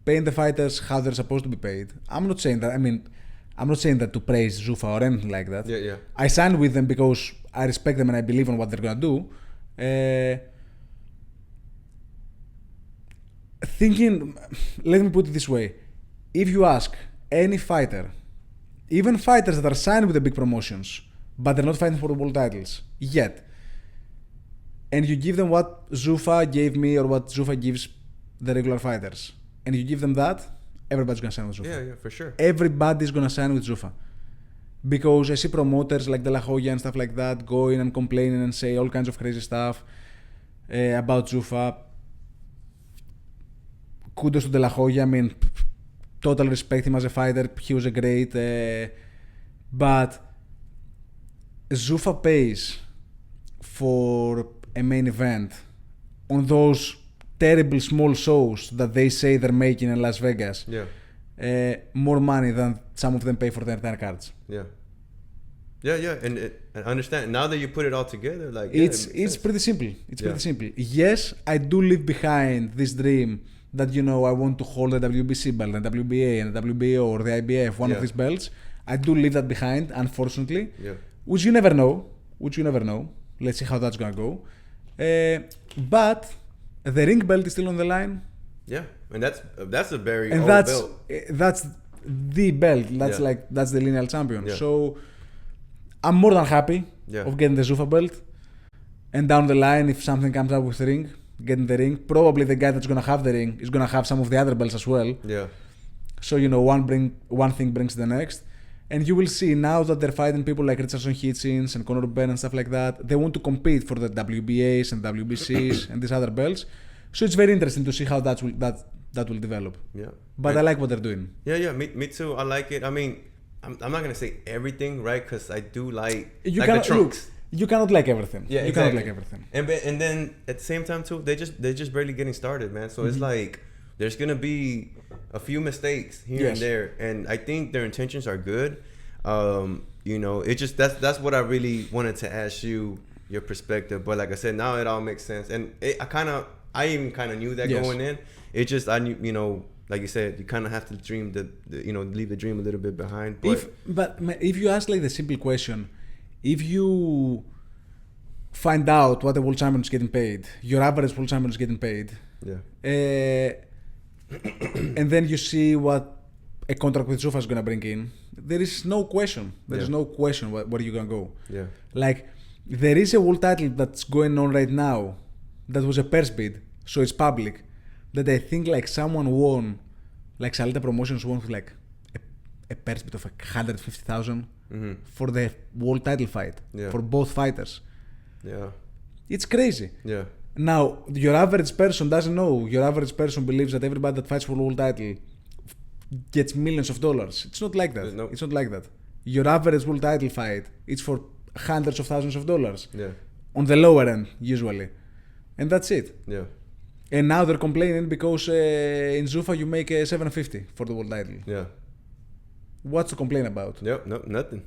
paying the fighters how they're supposed to be paid. I'm not saying that, I'm not saying that to praise Zuffa or anything like that. Yeah, yeah. I signed with them because I respect them and I believe in what they're going to do. Thinking, let me put it this way. If you ask any fighter, even fighters that are signed with the big promotions, but they're not fighting for the world titles yet, and you give them what Zuffa gave me or what Zuffa gives the regular fighters, and you give them that, everybody's going to sign with Zuffa. Yeah, for sure. Everybody's going to sign with Zuffa. Because I see promoters like De La Hoya and stuff like that going and complaining and say all kinds of crazy stuff about Zuffa. Kudos to De La Hoya. Total respect him as a fighter. He was a great. But Zuffa pays for a main event on those terrible small shows that they say they're making in Las Vegas. Yeah. More money than some of them pay for their entire cards. Yeah. Yeah, and I understand. Now that you put it all together, like it's pretty simple. It's pretty simple. Yes, I do leave behind this dream that I want to hold the WBC belt, the WBA, and the WBO or the IBF, one of these belts. I do leave that behind, unfortunately. Yeah. Which you never know. Let's see how that's gonna go. But the ring belt is still on the line. Yeah, and that's a very old belt. That's the belt. That's the lineal champion. Yeah. So I'm more than happy of getting the Zuffa belt. And down the line, if something comes up with the ring, getting the ring, probably the guy that's gonna have the ring is gonna have some of the other belts as well. Yeah. So one thing brings the next. And you will see now that they're fighting people like Richardson Hitchens and Conor Ben and stuff like that. They want to compete for the WBAs and WBCs and these other belts. So it's very interesting to see how that will develop. Yeah. But I like what they're doing. Yeah, me too. I like it. I'm not gonna say everything, right? Because I do like the trunks. You cannot like everything. Yeah, you cannot like everything. And then at the same time too, they're just barely getting started, man. So it's like there's gonna be a few mistakes here and there, and I think their intentions are good. It just that's what I really wanted to ask you. your perspective. But like I said, now it all makes sense. And I even kind of knew that going in. It just, I knew, like you said, you kind of have to dream leave the dream a little bit behind. But if you ask like the simple question, if you find out what a world champion is getting paid, your average world champion is getting paid, and then you see what a contract with Zuffa is going to bring in, there is no question. There is no question where you're going to go. Yeah. Like, there is a world title that's going on right now that was a purse bid, so it's public, that I think like someone won, like Salita Promotions won with like a purse bid of like 150,000 for the world title fight for both fighters. Yeah. It's crazy. Yeah. Now, your average person doesn't know. Your average person believes that everybody that fights for the world title gets millions of dollars. It's not like that. It's not like that. Your average world title fight, it's for hundreds of thousands of dollars. Yeah. On the lower end, usually. And that's it. Yeah. And now they're complaining because in Zuffa you make $750 for the world title. Yeah. What's to complain about? Yep, no, nothing.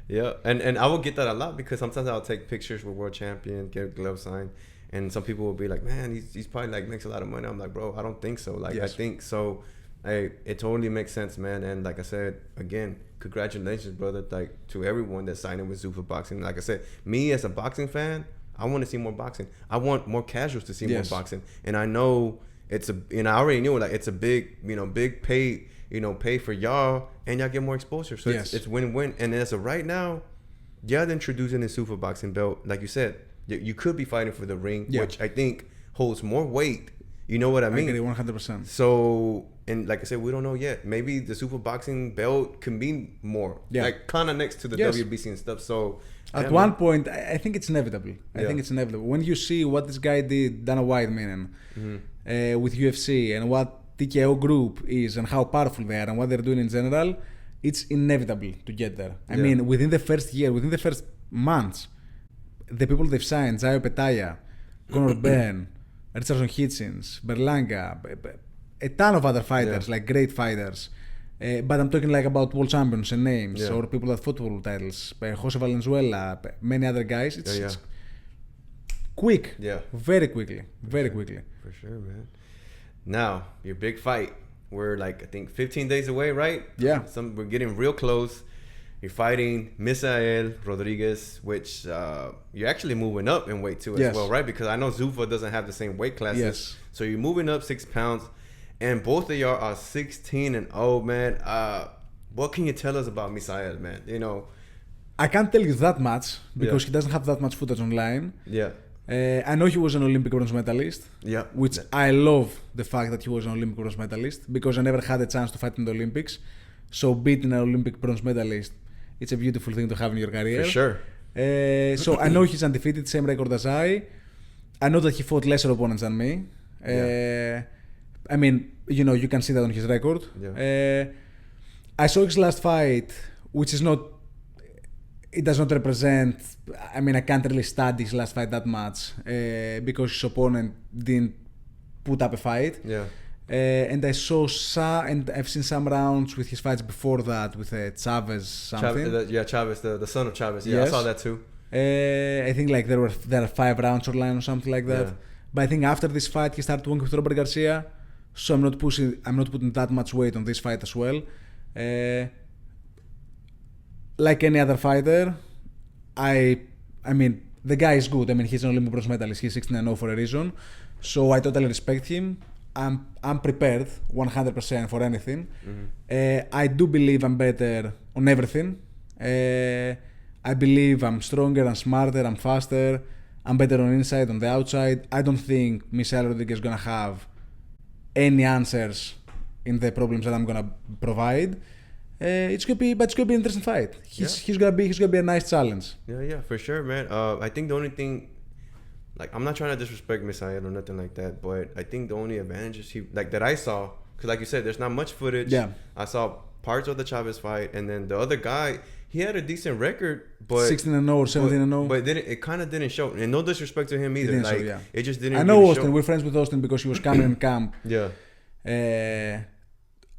Yeah, and I will get that a lot because sometimes I'll take pictures with world champion, get a glove signed, and some people will be like, "Man, he's probably like makes a lot of money." I'm like, "Bro, I don't think so." Like, I think so. Hey, it totally makes sense, man. And like I said, again, congratulations, brother, like to everyone that's signing with Zuffa Boxing. Like I said, me as a boxing fan, I want to see more boxing. I want more casuals to see more boxing. And I know I already knew like it's a big, big pay, pay for y'all, and y'all get more exposure. So it's win-win. And as of right now, y'all introducing the Zuffa Boxing belt, like you said, you could be fighting for the ring, which I think holds more weight. You know what I mean? I agree 100%. So, and like I said, we don't know yet. Maybe the Zuffa Boxing belt can be more. Like kind of next to the WBC and stuff. So at one point, I think it's inevitable. I think it's inevitable. When you see what this guy did, Dana White, with UFC, and what TKO Group is, and how powerful they are, and what they're doing in general, it's inevitable to get there. I mean, within the first year, within the first months, the people they've signed, Zayo Petaya, Conor Ben, Richardson Hitchens, Berlanga, a ton of other fighters, like great fighters. But I'm talking like about world champions and names, or people that fought world titles. Jose Valenzuela, many other guys. It's quick. Yeah. Very quickly. Very quickly. For sure, man. Now, your big fight. We're like, I think 15 days away, right? Yeah. We're getting real close. You're fighting Misael Rodriguez, which you're actually moving up in weight too as well, right? Because I know Zuffa doesn't have the same weight classes. Yes. So you're moving up 6 pounds. And both of y'all are 16-0, man. What can you tell us about Misael, man? I can't tell you that much because he doesn't have that much footage online. Yeah. I know he was an Olympic bronze medalist. Yeah. Which I love the fact that he was an Olympic bronze medalist because I never had a chance to fight in the Olympics. So beating an Olympic bronze medalist, it's a beautiful thing to have in your career. For sure. So I know he's undefeated, same record as I. I know that he fought lesser opponents than me. I mean, you can see that on his record. Yeah. I saw his last fight, which is not... It does not represent... I mean, I can't really study his last fight that much because his opponent didn't put up a fight. Yeah. And I saw and I've seen some rounds with his fights before that with Chavez something. Chavez, the son of Chavez. Yeah, yes. I saw that too. I think like there are 5 rounds online or something like that. Yeah. But I think after this fight he started working with Robert Garcia. So I'm not putting that much weight on this fight as well. Like any other fighter, I mean the guy is good. I mean he's an Olympic bronze medalist. He's 16-0 for a reason. So I totally respect him. I'm prepared 100% for anything. I do believe I'm better on everything. I believe I'm stronger, I'm smarter, I'm faster. I'm better on inside, on the outside. I don't think Misael Rodriguez is gonna have any answers in the problems that I'm gonna provide. It's gonna be an interesting fight. He's gonna be a nice challenge. Yeah, for sure, man. I think the only thing, like, I'm not trying to disrespect Misael or nothing like that, but I think the only advantages that I saw, because like you said, there's not much footage. Yeah. I saw parts of the Chavez fight, and then the other guy, he had a decent record, but 16-0 or 17-0. But it kind of didn't show, and no disrespect to him either. Like, it just didn't. I know really Austin. Show. We're friends with Austin because he was coming in camp. Yeah.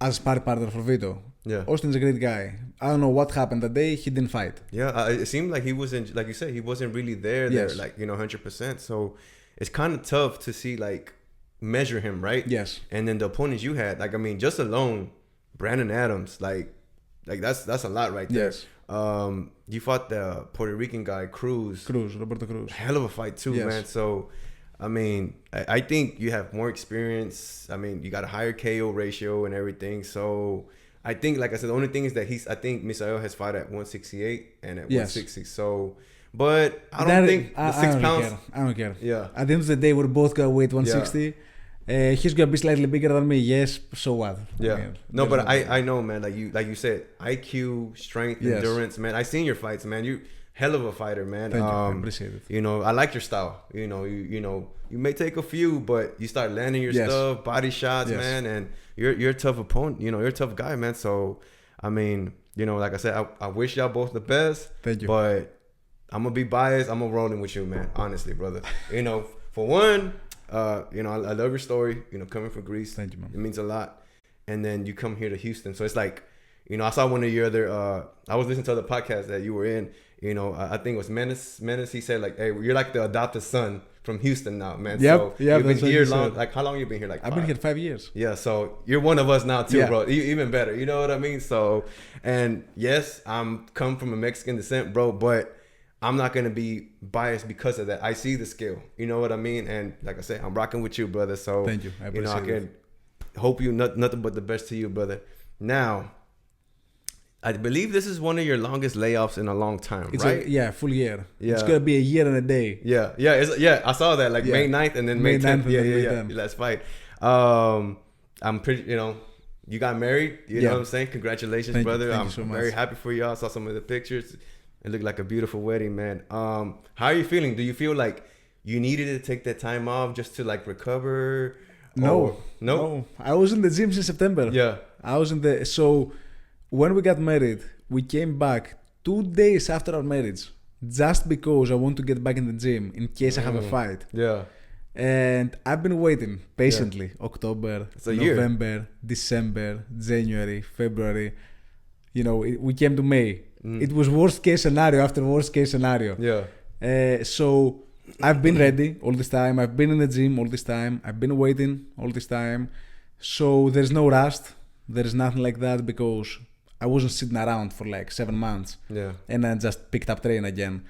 As sparring partner for Vito. Yeah. Austin's a great guy. I don't know what happened that day. He didn't fight. Yeah, it seemed like he wasn't, like you said, he wasn't really there, Yes. like, 100%. So it's kind of tough to see, like, measure him, right? Yes. And then the opponents you had, like, I mean, just alone, Brandon Adams, like that's a lot right there. Yes. You fought the Puerto Rican guy, Roberto Cruz. hell of a fight too, Yes. man. So, I mean, I think you have more experience. I mean, you got a higher KO ratio and everything. So, I think, like I said, the only thing is that I think Misael has fought at 168 and at Yes. 160. So, but I don't think the 6 pounds. Care. I don't care. Yeah. At the end of the day, we're both gonna weight 160. He's gonna be slightly bigger than me. Yes. So what? Yeah. I mean, No, there's but I know, man. Like you said, IQ, strength, Yes. endurance, man. I seen your fights, man. You hell of a fighter, man. Thank you. I appreciate it. I like your style. You may take a few, but you start landing your Yes. stuff, body shots, Yes. man, and you're a tough opponent. You're a tough guy, man. So, I mean, like I said, I wish y'all both the best. Thank you. But I'm gonna be biased. I'm gonna roll in with you, man. Honestly, brother. For one, I love your story. Coming from Greece. Thank you, man. It means a lot. And then you come here to Houston, so it's like, I saw one of your other. I was listening to the podcast that you were in. I think it was Menace. He said, like, hey, you're like the adopted son from Houston now, man. Yep, So yep, you've that's been what here he long. said. Like, how long you been here? Like, I've been here 5 years. Yeah, so you're one of us now too, Yeah. bro. Even better. You know what I mean? So, and yes, I'm come from a Mexican descent, bro, but I'm not gonna be biased because of that. I see the skill. You know what I mean? And like I said, I'm rocking with you, brother. So Thank you. I I appreciate can hope you nothing but the best to you, brother. Now, I believe this is one of your longest layoffs in a long time, It's right? full year. Yeah. It's gonna be a year and a day. Yeah. I saw that, like Yeah. May 9th and then May May 10th. 9th and then May 10th. Last fight. I'm pretty, you got married. You know what I'm saying? Congratulations, Thank you. brother. Thank I'm you so much. very happy for you. I saw some of the pictures. It looked like a beautiful wedding, man. How are you feeling? Do you feel like you needed to take that time off just to like recover? No. I was in the gym since September. Yeah. So when we got married, we came back 2 days after our marriage, just because I want to get back in the gym in case I have a fight. Yeah. And I've been waiting patiently. October, a year. November, December, January, February. We came to May. It was worst case scenario after worst case scenario. Yeah. So I've been ready all this time. I've been in the gym all this time. I've been waiting all this time. So there's no rust. There is nothing like that because I wasn't sitting around for like 7 months. Yeah. And then just picked up training again.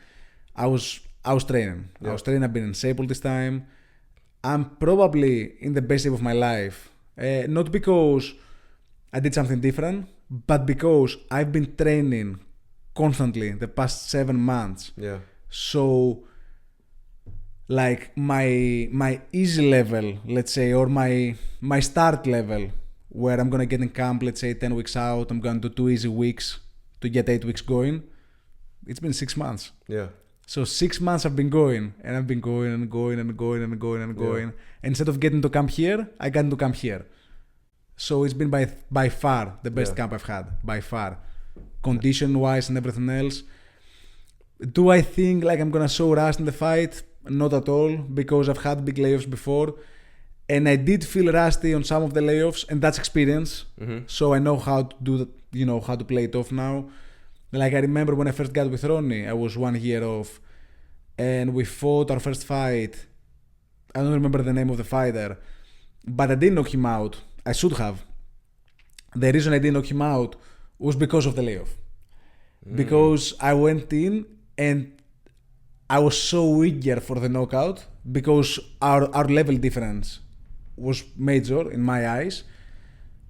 I was training. Yeah. I was training. I've been in shape all this time. I'm probably in the best shape of my life. Not because I did something different, but because I've been training constantly the past 7 months. Yeah. So like my easy level, let's say, or my start level, where I'm gonna get in camp, let's say 10 weeks out, I'm gonna do 2 easy weeks to get 8 weeks going. It's been 6 months. Yeah. So 6 months I've been going, and I've been going and going and going and going and going. Instead of getting to camp here, I got to camp here. So it's been by far the best camp I've had, by far, condition-wise and everything else. Do I think like I'm gonna show rust in the fight? Not at all, because I've had big layoffs before, and I did feel rusty on some of the layoffs, and that's experience. Mm-hmm. So I know how to do that, how to play it off now. Like I remember when I first got with Ronnie, I was 1 year off, and we fought our first fight. I don't remember the name of the fighter, but I didn't knock him out. I should have. The reason I didn't knock him out was because of the layoff. Because I went in and I was so eager for the knockout because our level difference was major in my eyes.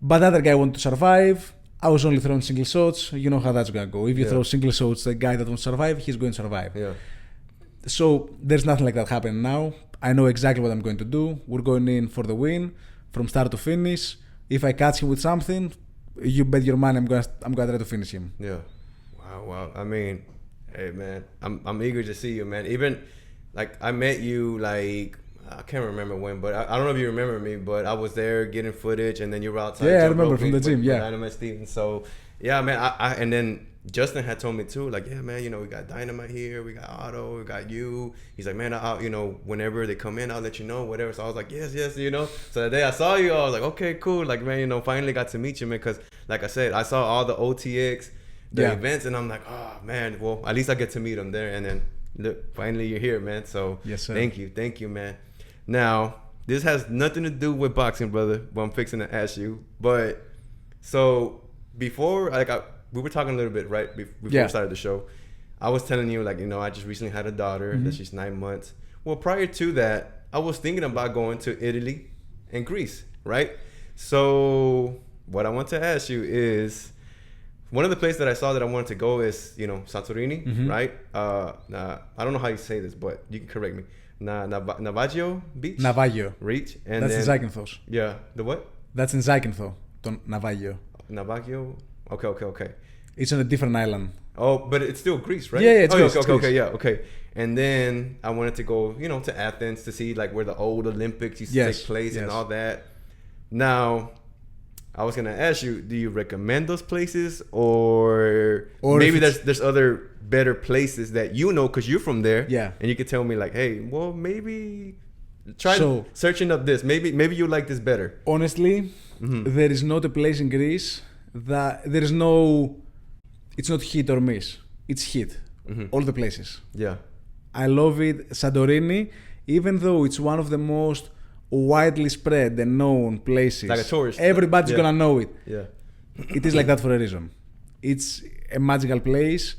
But the other guy wanted to survive. I was only throwing single shots. You know how that's gonna go. If you throw single shots, the guy that wants to survive, he's going to survive. Yeah. So there's nothing like that happening now. I know exactly what I'm going to do. We're going in for the win from start to finish. If I catch him with something, you bet your money I'm gonna try to finish him. Yeah. Wow. I mean, hey man, I'm eager to see you, man. Even like I met you like I can't remember when, but I don't know if you remember me, but I was there getting footage, and then you were outside. Yeah, I remember from the gym. Yeah, Dynamite Steven. So yeah, man. I and then Justin had told me too, like, yeah, man, we got Dynamite here, we got Otto, we got you. He's like, man, whenever they come in, I'll let you know, whatever. So I was like, yes. So the day I saw you, I was like, okay, cool. Like, man, finally got to meet you, man. Because like I said, I saw all the OTX, the Yeah. events, and I'm like, oh man, well, at least I get to meet him there. And then look, finally you're here, man. So Yes, sir. thank you, man. Now, this has nothing to do with boxing, brother, but I'm fixing to ask you. But so before, we were talking a little bit, right, before Yeah. we started the show. I was telling you, like, you know, I just recently had a daughter, that she's 9 months. Well, prior to that, I was thinking about going to Italy and Greece, right? So what I want to ask you is, one of the places that I saw that I wanted to go is, you know, Santorini, right? I don't know how you say this, but you can correct me. Navajo Beach? Navajo. Reach. And That's then, in Zakynthos. Yeah. The what? That's in Zakynthos, το Navajo. Navajo? Okay. It's on a different island. Oh, but it's still Greece, right? Yeah, it's oh, Greece, okay, it's okay, Greece. yeah, okay. And then I wanted to go, you know, to Athens to see like where the old Olympics used to take place and all that. Now, I was gonna ask you, do you recommend those places, or maybe there's other better places that you know because you're from there, and you could tell me like, hey, well, maybe try searching up this. Maybe you like this better. Honestly, there is not a place in Greece that there is no. It's not hit or miss. It's hit. All the places. Yeah. I love it. Santorini, even though it's one of the most widely spread and known places, like a tourist, everybody's gonna know it. Yeah. It is like that for a reason. It's a magical place.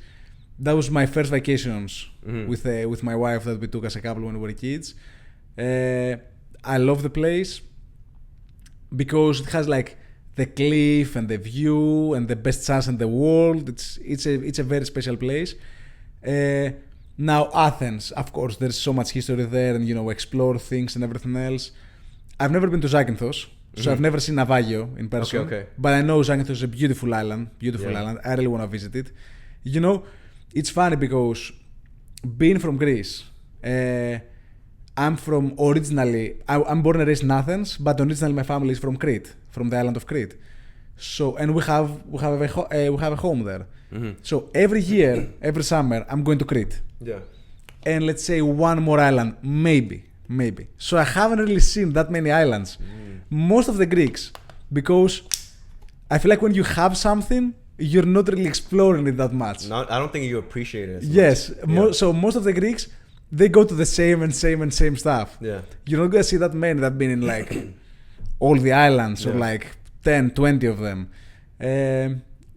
That was my first vacations with my wife that we took as a couple when we were kids. I love the place because it has like the cliff and the view and the best chance in the world. It's a very special place. Now Athens, of course, there's so much history there, and you know, explore things and everything else. I've never been to Zakynthos, so I've never seen Navajo in person. Okay. But I know Zakynthos is a beautiful island. Island. I really want to visit it. You know, it's funny because being from Greece, I'm from originally. I'm born and raised in Athens, but originally my family is from Crete, from the island of Crete. So, and we have a home there. So every year, every summer, I'm going to Crete. Yeah. And let's say one more island, maybe. So I haven't really seen that many islands. Most of the Greeks, because I feel like when you have something, you're not really exploring it that much. No, I don't think you appreciate it. Yes. So most of the Greeks, they go to the same stuff. Yeah. You're not gonna see that many that been in like all the islands or like 10, 20 of them.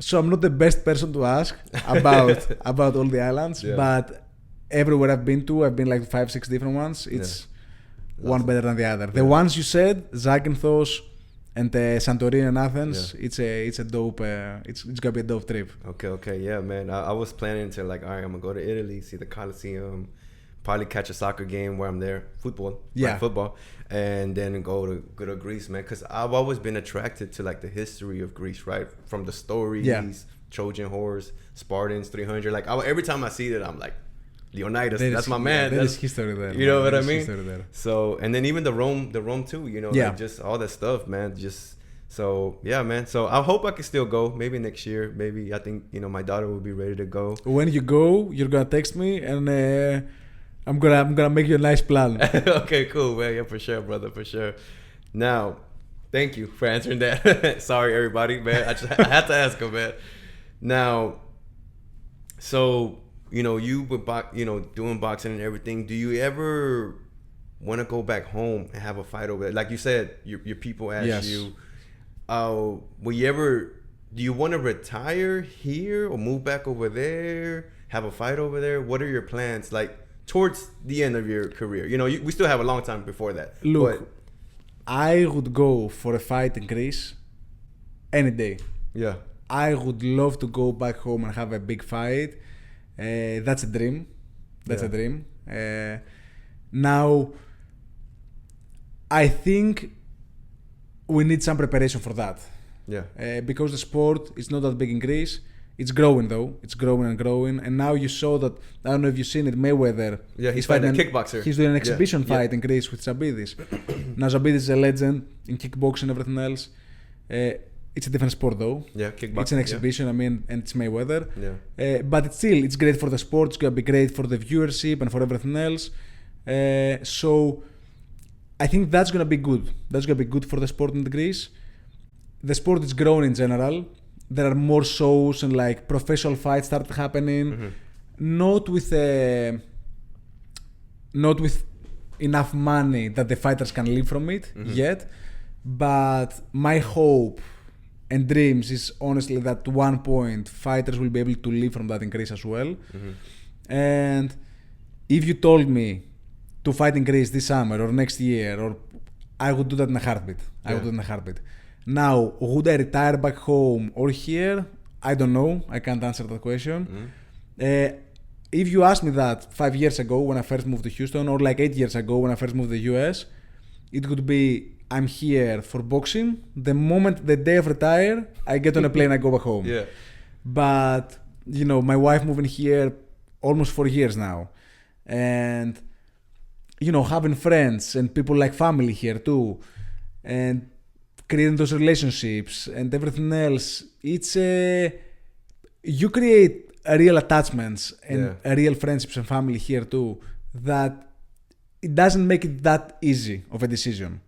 So I'm not the best person to ask about all the islands, but everywhere I've been to, I've been like 5, 6 different ones. It's one better than the other. The ones you said, Zakynthos and Santorini and Athens, it's a dope. It's gonna be a dope trip. Okay, yeah, man. I was planning to like, all right, I'm gonna go to Italy, see the Colosseum, probably catch a soccer game where I'm there, football, and then go to Greece, man. Because I've always been attracted to like the history of Greece, right? From the stories, Trojan horse, Spartans, 300. Like every time I see that, I'm like, Leonidas, that's my man. There is history there. You know what I mean? So, and then even the Rome too. You know, like just all that stuff, man. Just so yeah, man. So I hope I can still go. Maybe next year. Maybe I think my daughter will be ready to go. When you go, you're gonna text me and. I'm gonna make you a nice plan. Okay, cool, man. Yeah, for sure, brother, for sure. Now, thank you for answering that. Sorry, everybody, man. I had to ask him, man. Now, so you were doing boxing and everything. Do you ever want to go back home and have a fight over there? Like you said, your people ask you. Will you ever? Do you want to retire here or move back over there? Have a fight over there? What are your plans like? Towards the end of your career, we still have a long time before that. Look, I would go for a fight in Greece any day. Yeah, I would love to go back home and have a big fight. That's a dream. That's a dream. Now, I think we need some preparation for that. Yeah. Because the sport is not that big in Greece. It's growing though. It's growing and growing. And now you saw that, I don't know if you've seen it, Mayweather. Yeah, he's fighting a kickboxer. He's doing an exhibition fight in Greece with Zabidis. Now Zabidis is a legend in kickboxing and everything else. It's a different sport though. Yeah, kickboxing. It's an exhibition, and it's Mayweather. Yeah. But it's great for the sport. It's going to be great for the viewership and for everything else. So I think that's going to be good. That's going to be good for the sport in Greece. The sport is growing in general. there are more shows and like professional fights start happening. Not with enough money that the fighters can live from it yet. But my hope and dreams is honestly that at one point fighters will be able to live from that increase as well. And if you told me to fight in Greece this summer or next year, or I would do that in a heartbeat. I would do it in a heartbeat. Now, would I retire back home or here? I don't know. I can't answer that question. If you asked me that 5 years ago when I first moved to Houston, or like 8 years ago when I first moved to the US, it would be I'm here for boxing. The moment, the day of retire, I get on a plane, I go back home. But, you know, my wife moving here almost 4 years now. And, you know, having friends and people like family here too. And creating those relationships and everything else. It's you create real attachments and real friendships and family here too, that it doesn't make it that easy of a decision.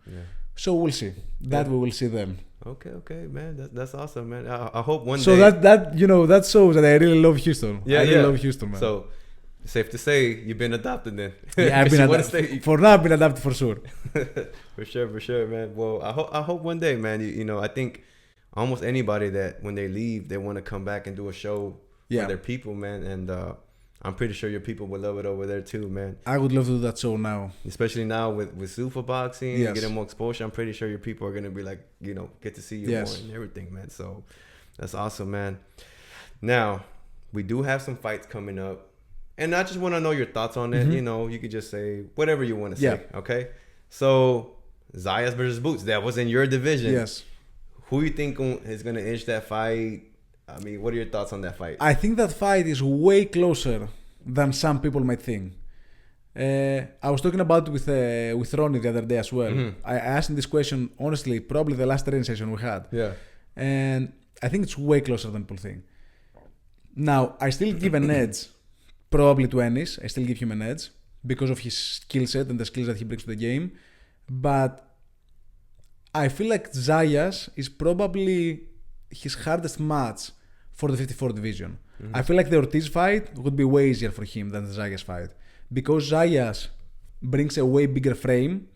So we'll see. That we will see then. Okay, man. That's awesome, man. I hope one day. So that you know, that shows that I really love Houston. I really love Houston, man. So safe to say you've been adopted then. Yeah, I've been adopted. For now, I've been adopted for sure. For sure, man. Well, I hope one day, man. You know, I think almost anybody that when they leave, they want to come back and do a show for their people, man. And I'm pretty sure your people would love it over there too, man. I would love to do that show now. Especially now with Zuffa Boxing, getting more exposure. I'm pretty sure your people are going to be like, you know, get to see you more and everything, man. So that's awesome, man. Now, we do have some fights coming up. And I just want to know your thoughts on it. You know, you could just say whatever you want to say, okay? So, Zayas versus Boots, that was in your division. Yes. Who you think is going to inch that fight? I mean, what are your thoughts on that fight? I think that fight is way closer than some people might think. I was talking about it with Ronnie the other day as well. I asked him this question, honestly, probably the last training session we had. And I think it's way closer than people think. Now, I still give an edge, probably to Ennis. I still give him an edge because of his skill set and the skills that he brings to the game. But I feel like Zayas is probably his hardest match for the 54 division. I feel like the Ortiz fight would be way easier for him than the Zayas fight because Zayas brings a way bigger frame.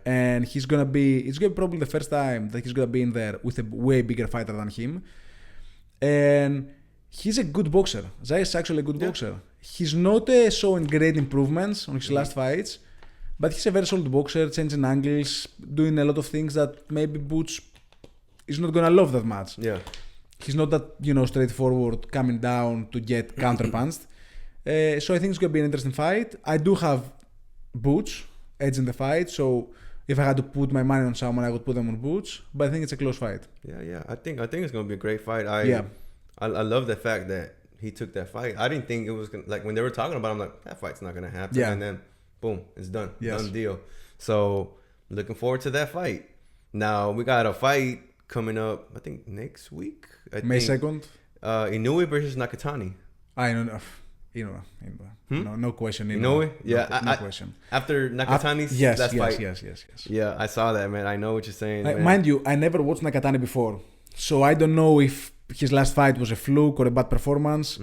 And it's gonna be probably the first time that he's gonna be in there with a way bigger fighter than him. And he's a good boxer. Zayas is actually a good boxer. He's not showing great improvements on his last fights, but he's a very solid boxer, changing angles, doing a lot of things that maybe Butch is not gonna love that much. He's not that, you know, straightforward coming down to get counterpunched. So I think it's gonna be an interesting fight. I do have Butch edge in the fight, so if I had to put my money on someone, I would put them on Butch. But I think it's a close fight. I think it's gonna be a great fight. I love the fact that he took that fight. I didn't think it was gonna, like when they were talking about it, I'm like, that fight's not gonna happen. And then boom, it's done. Done deal. So looking forward to that fight. Now we got a fight coming up, I think next week. May 2nd. Inoue versus Nakatani. I don't know. No question. Inoue? No question. After Nakatani's last fight. Yes. Yeah, I saw that, man. I know what you're saying. Mind you, I never watched Nakatani before. So I don't know if his last fight was a fluke or a bad performance.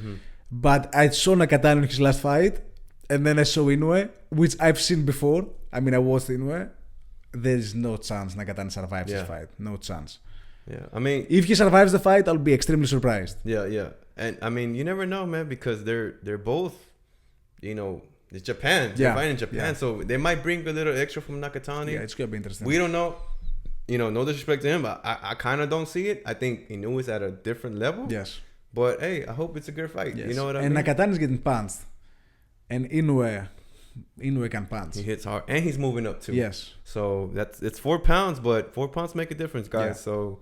But I saw Nakatani in his last fight. And then I saw Inoue, which I've seen before. I mean, I watched Inoue. There is no chance Nakatani survives this fight. No chance. I mean, if he survives the fight, I'll be extremely surprised. And I mean, you never know, man, because they're both, you know, it's Japan. They're fighting in Japan, so they might bring a little extra from Nakatani. It's gonna be interesting. We don't know. You know, no disrespect to him, but I kind of don't see it. I think Inoue is at a different level. But hey, I hope it's a good fight. You know what I mean? And Nakatani is getting punched, and Inoue can punch. He hits hard, and he's moving up too. So it's 4 pounds, but 4 pounds make a difference, guys. So.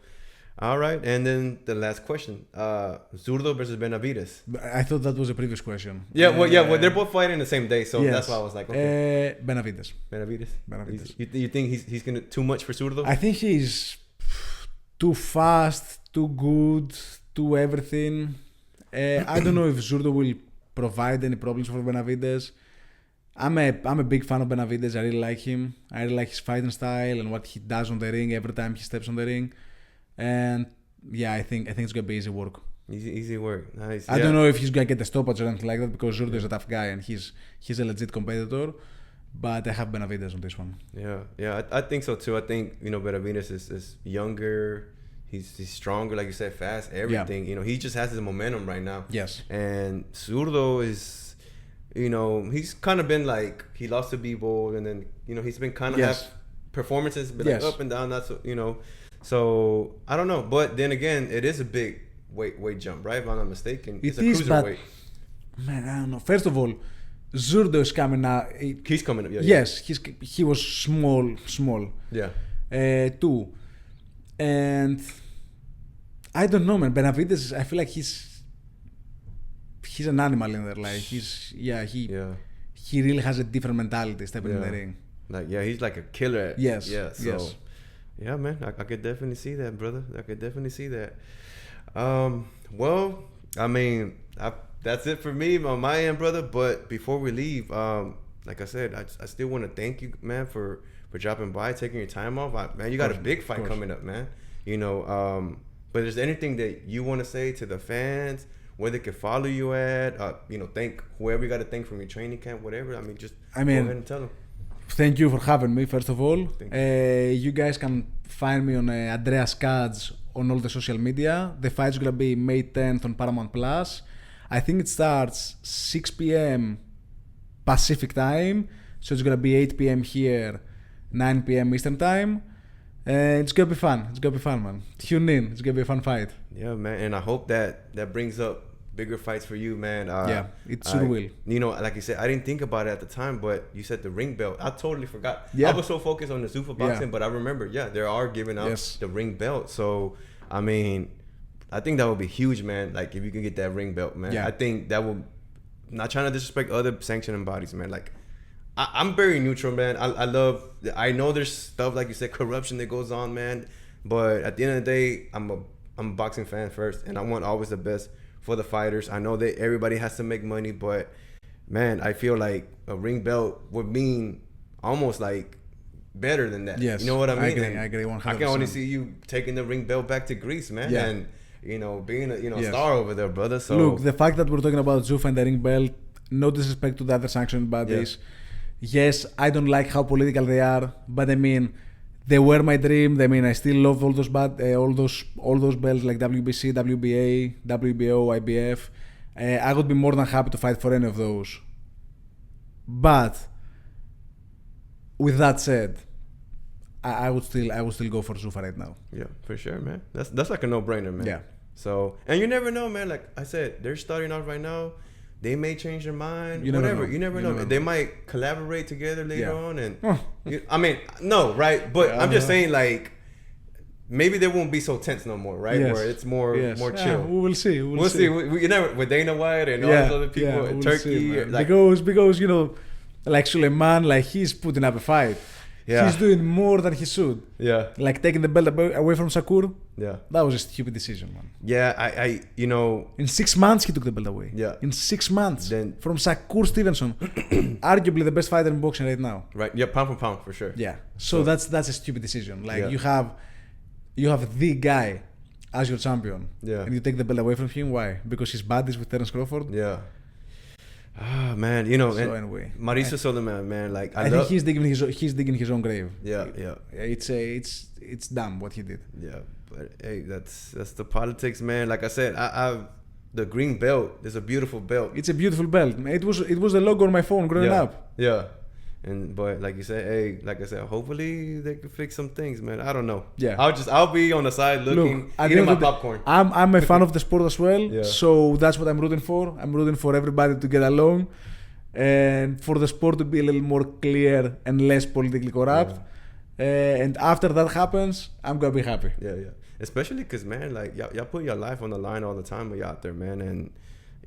All right, and then the last question: Zurdo versus Benavides. I thought that was a previous question. Well, they're both fighting the same day, so that's why I was like, okay. Benavides. You think he's gonna too much for Zurdo? I think he's too fast, too good, too everything. I don't know if Zurdo will provide any problems for Benavides. I'm a big fan of Benavides. I really like him. I really like his fighting style and what he does on the ring every time he steps on the ring. And yeah, I think it's gonna be easy work. Easy work. Nice. I don't know if he's gonna get a stoppage or anything like that because Zurdo is a tough guy and he's a legit competitor. But I have Benavidez on this one. Yeah. I think so too. I think Benavidez is younger. He's stronger, like you said, fast. Everything. Yeah. He just has his momentum right now. Yes. And Zurdo is, he's kind of been like he lost to B-Bold, and then he's been kind of have performances, been like up and down. That's So I don't know, but then again, it is a big weight jump, right? If I'm not mistaken, it's a cruiserweight. Man, I don't know. First of all, Zurdo is coming out. He's coming up. Yeah. Yes, he was small. Yeah. Too, and I don't know, man. Benavidez, I feel like he's an animal in there. Like he really has a different mentality stepping in the ring. Like he's like a killer. Yes. Yeah. So, yeah, man, I could definitely see that, brother. I could definitely see that. Well, I mean, that's it for me on my end, brother. But before we leave, like I said, I still want to thank you, man, for dropping by, taking your time off. Man, you got a big fight coming up, man. But is there anything that you want to say to the fans, where they can follow you at? Thank whoever you got to thank from your training camp, whatever. Go ahead and tell them. Thank you for having me, first of all. You guys can find me on Andreas Katzourakis on all the social media. The fight's going to be May 10th on Paramount Plus. I think it starts 6 p.m. Pacific time. So it's going to be 8 p.m. here, 9 p.m. Eastern time. It's going to be fun. It's going to be fun, man. Tune in. It's going to be a fun fight. Yeah, man. And I hope that brings up bigger fights for you, man. It sure will. Like you said, I didn't think about it at the time, but you said the ring belt. I totally forgot. Yeah. I was so focused on the Zuffa Boxing, but I remember, they are giving out the ring belt. So, I mean, I think that would be huge, man. Like, if you can get that ring belt, man. Yeah. I think that will, not trying to disrespect other sanctioning bodies, man. Like, I'm very neutral, man. I know there's stuff, like you said, corruption that goes on, man. But at the end of the day, I'm a boxing fan first, and I want always the best for the fighters. I know that everybody has to make money, but man, I feel like a ring belt would mean almost like better than that. Yes, you know what I mean? I agree 100%. I can only see you taking the ring belt back to Greece, man. Yeah. And being a star over there, brother. So look, the fact that we're talking about Zuffa and the ring belt, no disrespect to the other sanctioned bodies. Yes, I don't like how political they are, but I mean, they were my dream. I mean, I still love all those belts like WBC, WBA, WBO, IBF. I would be more than happy to fight for any of those. But with that said, I would still go for Zuffa right now. Yeah, for sure, man. That's like a no-brainer, man. Yeah. So, and you never know, man. Like I said, they're starting off right now. They may change their mind. You never know. They might collaborate together later on, and right? But I'm just saying, like, maybe they won't be so tense no more, right? Yes. Where it's more chill. Yeah, we will see. We'll see. You never with Dana White and all those other people in Turkey, because like Suleiman, like he's putting up a fight. Yeah. He's doing more than he should. Yeah. Like taking the belt away from Shakur. Yeah. That was a stupid decision, man. Yeah, in 6 months he took the belt away. Yeah. In 6 months. Then from Shakur Stevenson, arguably the best fighter in boxing right now. Right. Yeah, pound for pound for sure. Yeah. So that's a stupid decision. Like you have the guy as your champion. Yeah. And you take the belt away from him. Why? Because he's buddies with Terence Crawford. Yeah. Ah, man, So anyway, Mauricio Suleiman, man, like I think he's digging his own grave. Yeah. It's dumb what he did. Yeah, but hey, that's the politics, man. Like I said, the green belt is a beautiful belt. It's a beautiful belt. It was the logo on my phone growing up. Yeah. But like you said, hopefully they can fix some things, man. I don't know. Yeah. I'll be on the side looking, eating my popcorn. I'm a fan of the sport as well. Yeah. So that's what I'm rooting for. I'm rooting for everybody to get along and for the sport to be a little more clear and less politically corrupt. Yeah. And after that happens, I'm gonna be happy. Yeah. Especially because, man, like y'all put your life on the line all the time when you're out there, man. And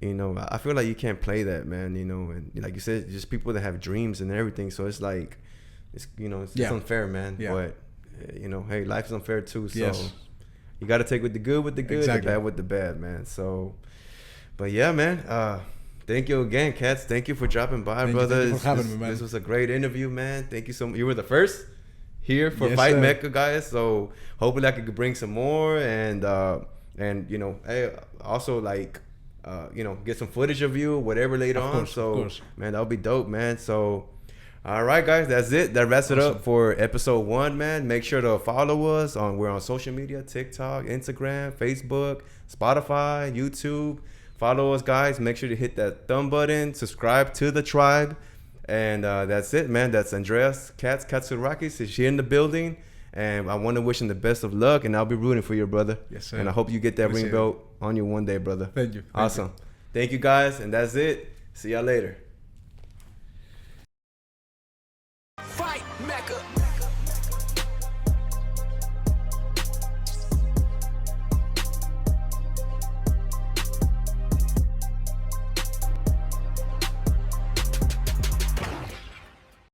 I feel like you can't play that, man, and like you said, just people that have dreams and everything. So it's like, it's unfair, man. Yeah. But, hey, life is unfair too. So you got to take with the good, the bad with the bad, man. So, but yeah, man, thank you again, Katz. Thank you for dropping by, brother. Thank you for having me, man. This was a great interview, man. Thank you so much. You were the first here for Yes, Fight sir. Mecca, guys. So hopefully I could bring some more and you know, hey, also like you know, get some footage of you, whatever later Of on. course, So of course. man, that'll be dope, man. So all right, guys, that's it. That wraps it Awesome. up for episode 1, man. Make sure to follow us we're on social media, TikTok, Instagram, Facebook, Spotify, YouTube. Follow us, guys. Make sure to hit that thumb button, subscribe to the tribe. And that's it, man. That's Andreas Katzourakis. Is here in the building. And I want to wish him the best of luck. And I'll be rooting for you, brother. Yes, sir. And I hope you get that Appreciate ring belt on you one day, brother. Thank you. Awesome. Thank you, guys. And that's it. See y'all later.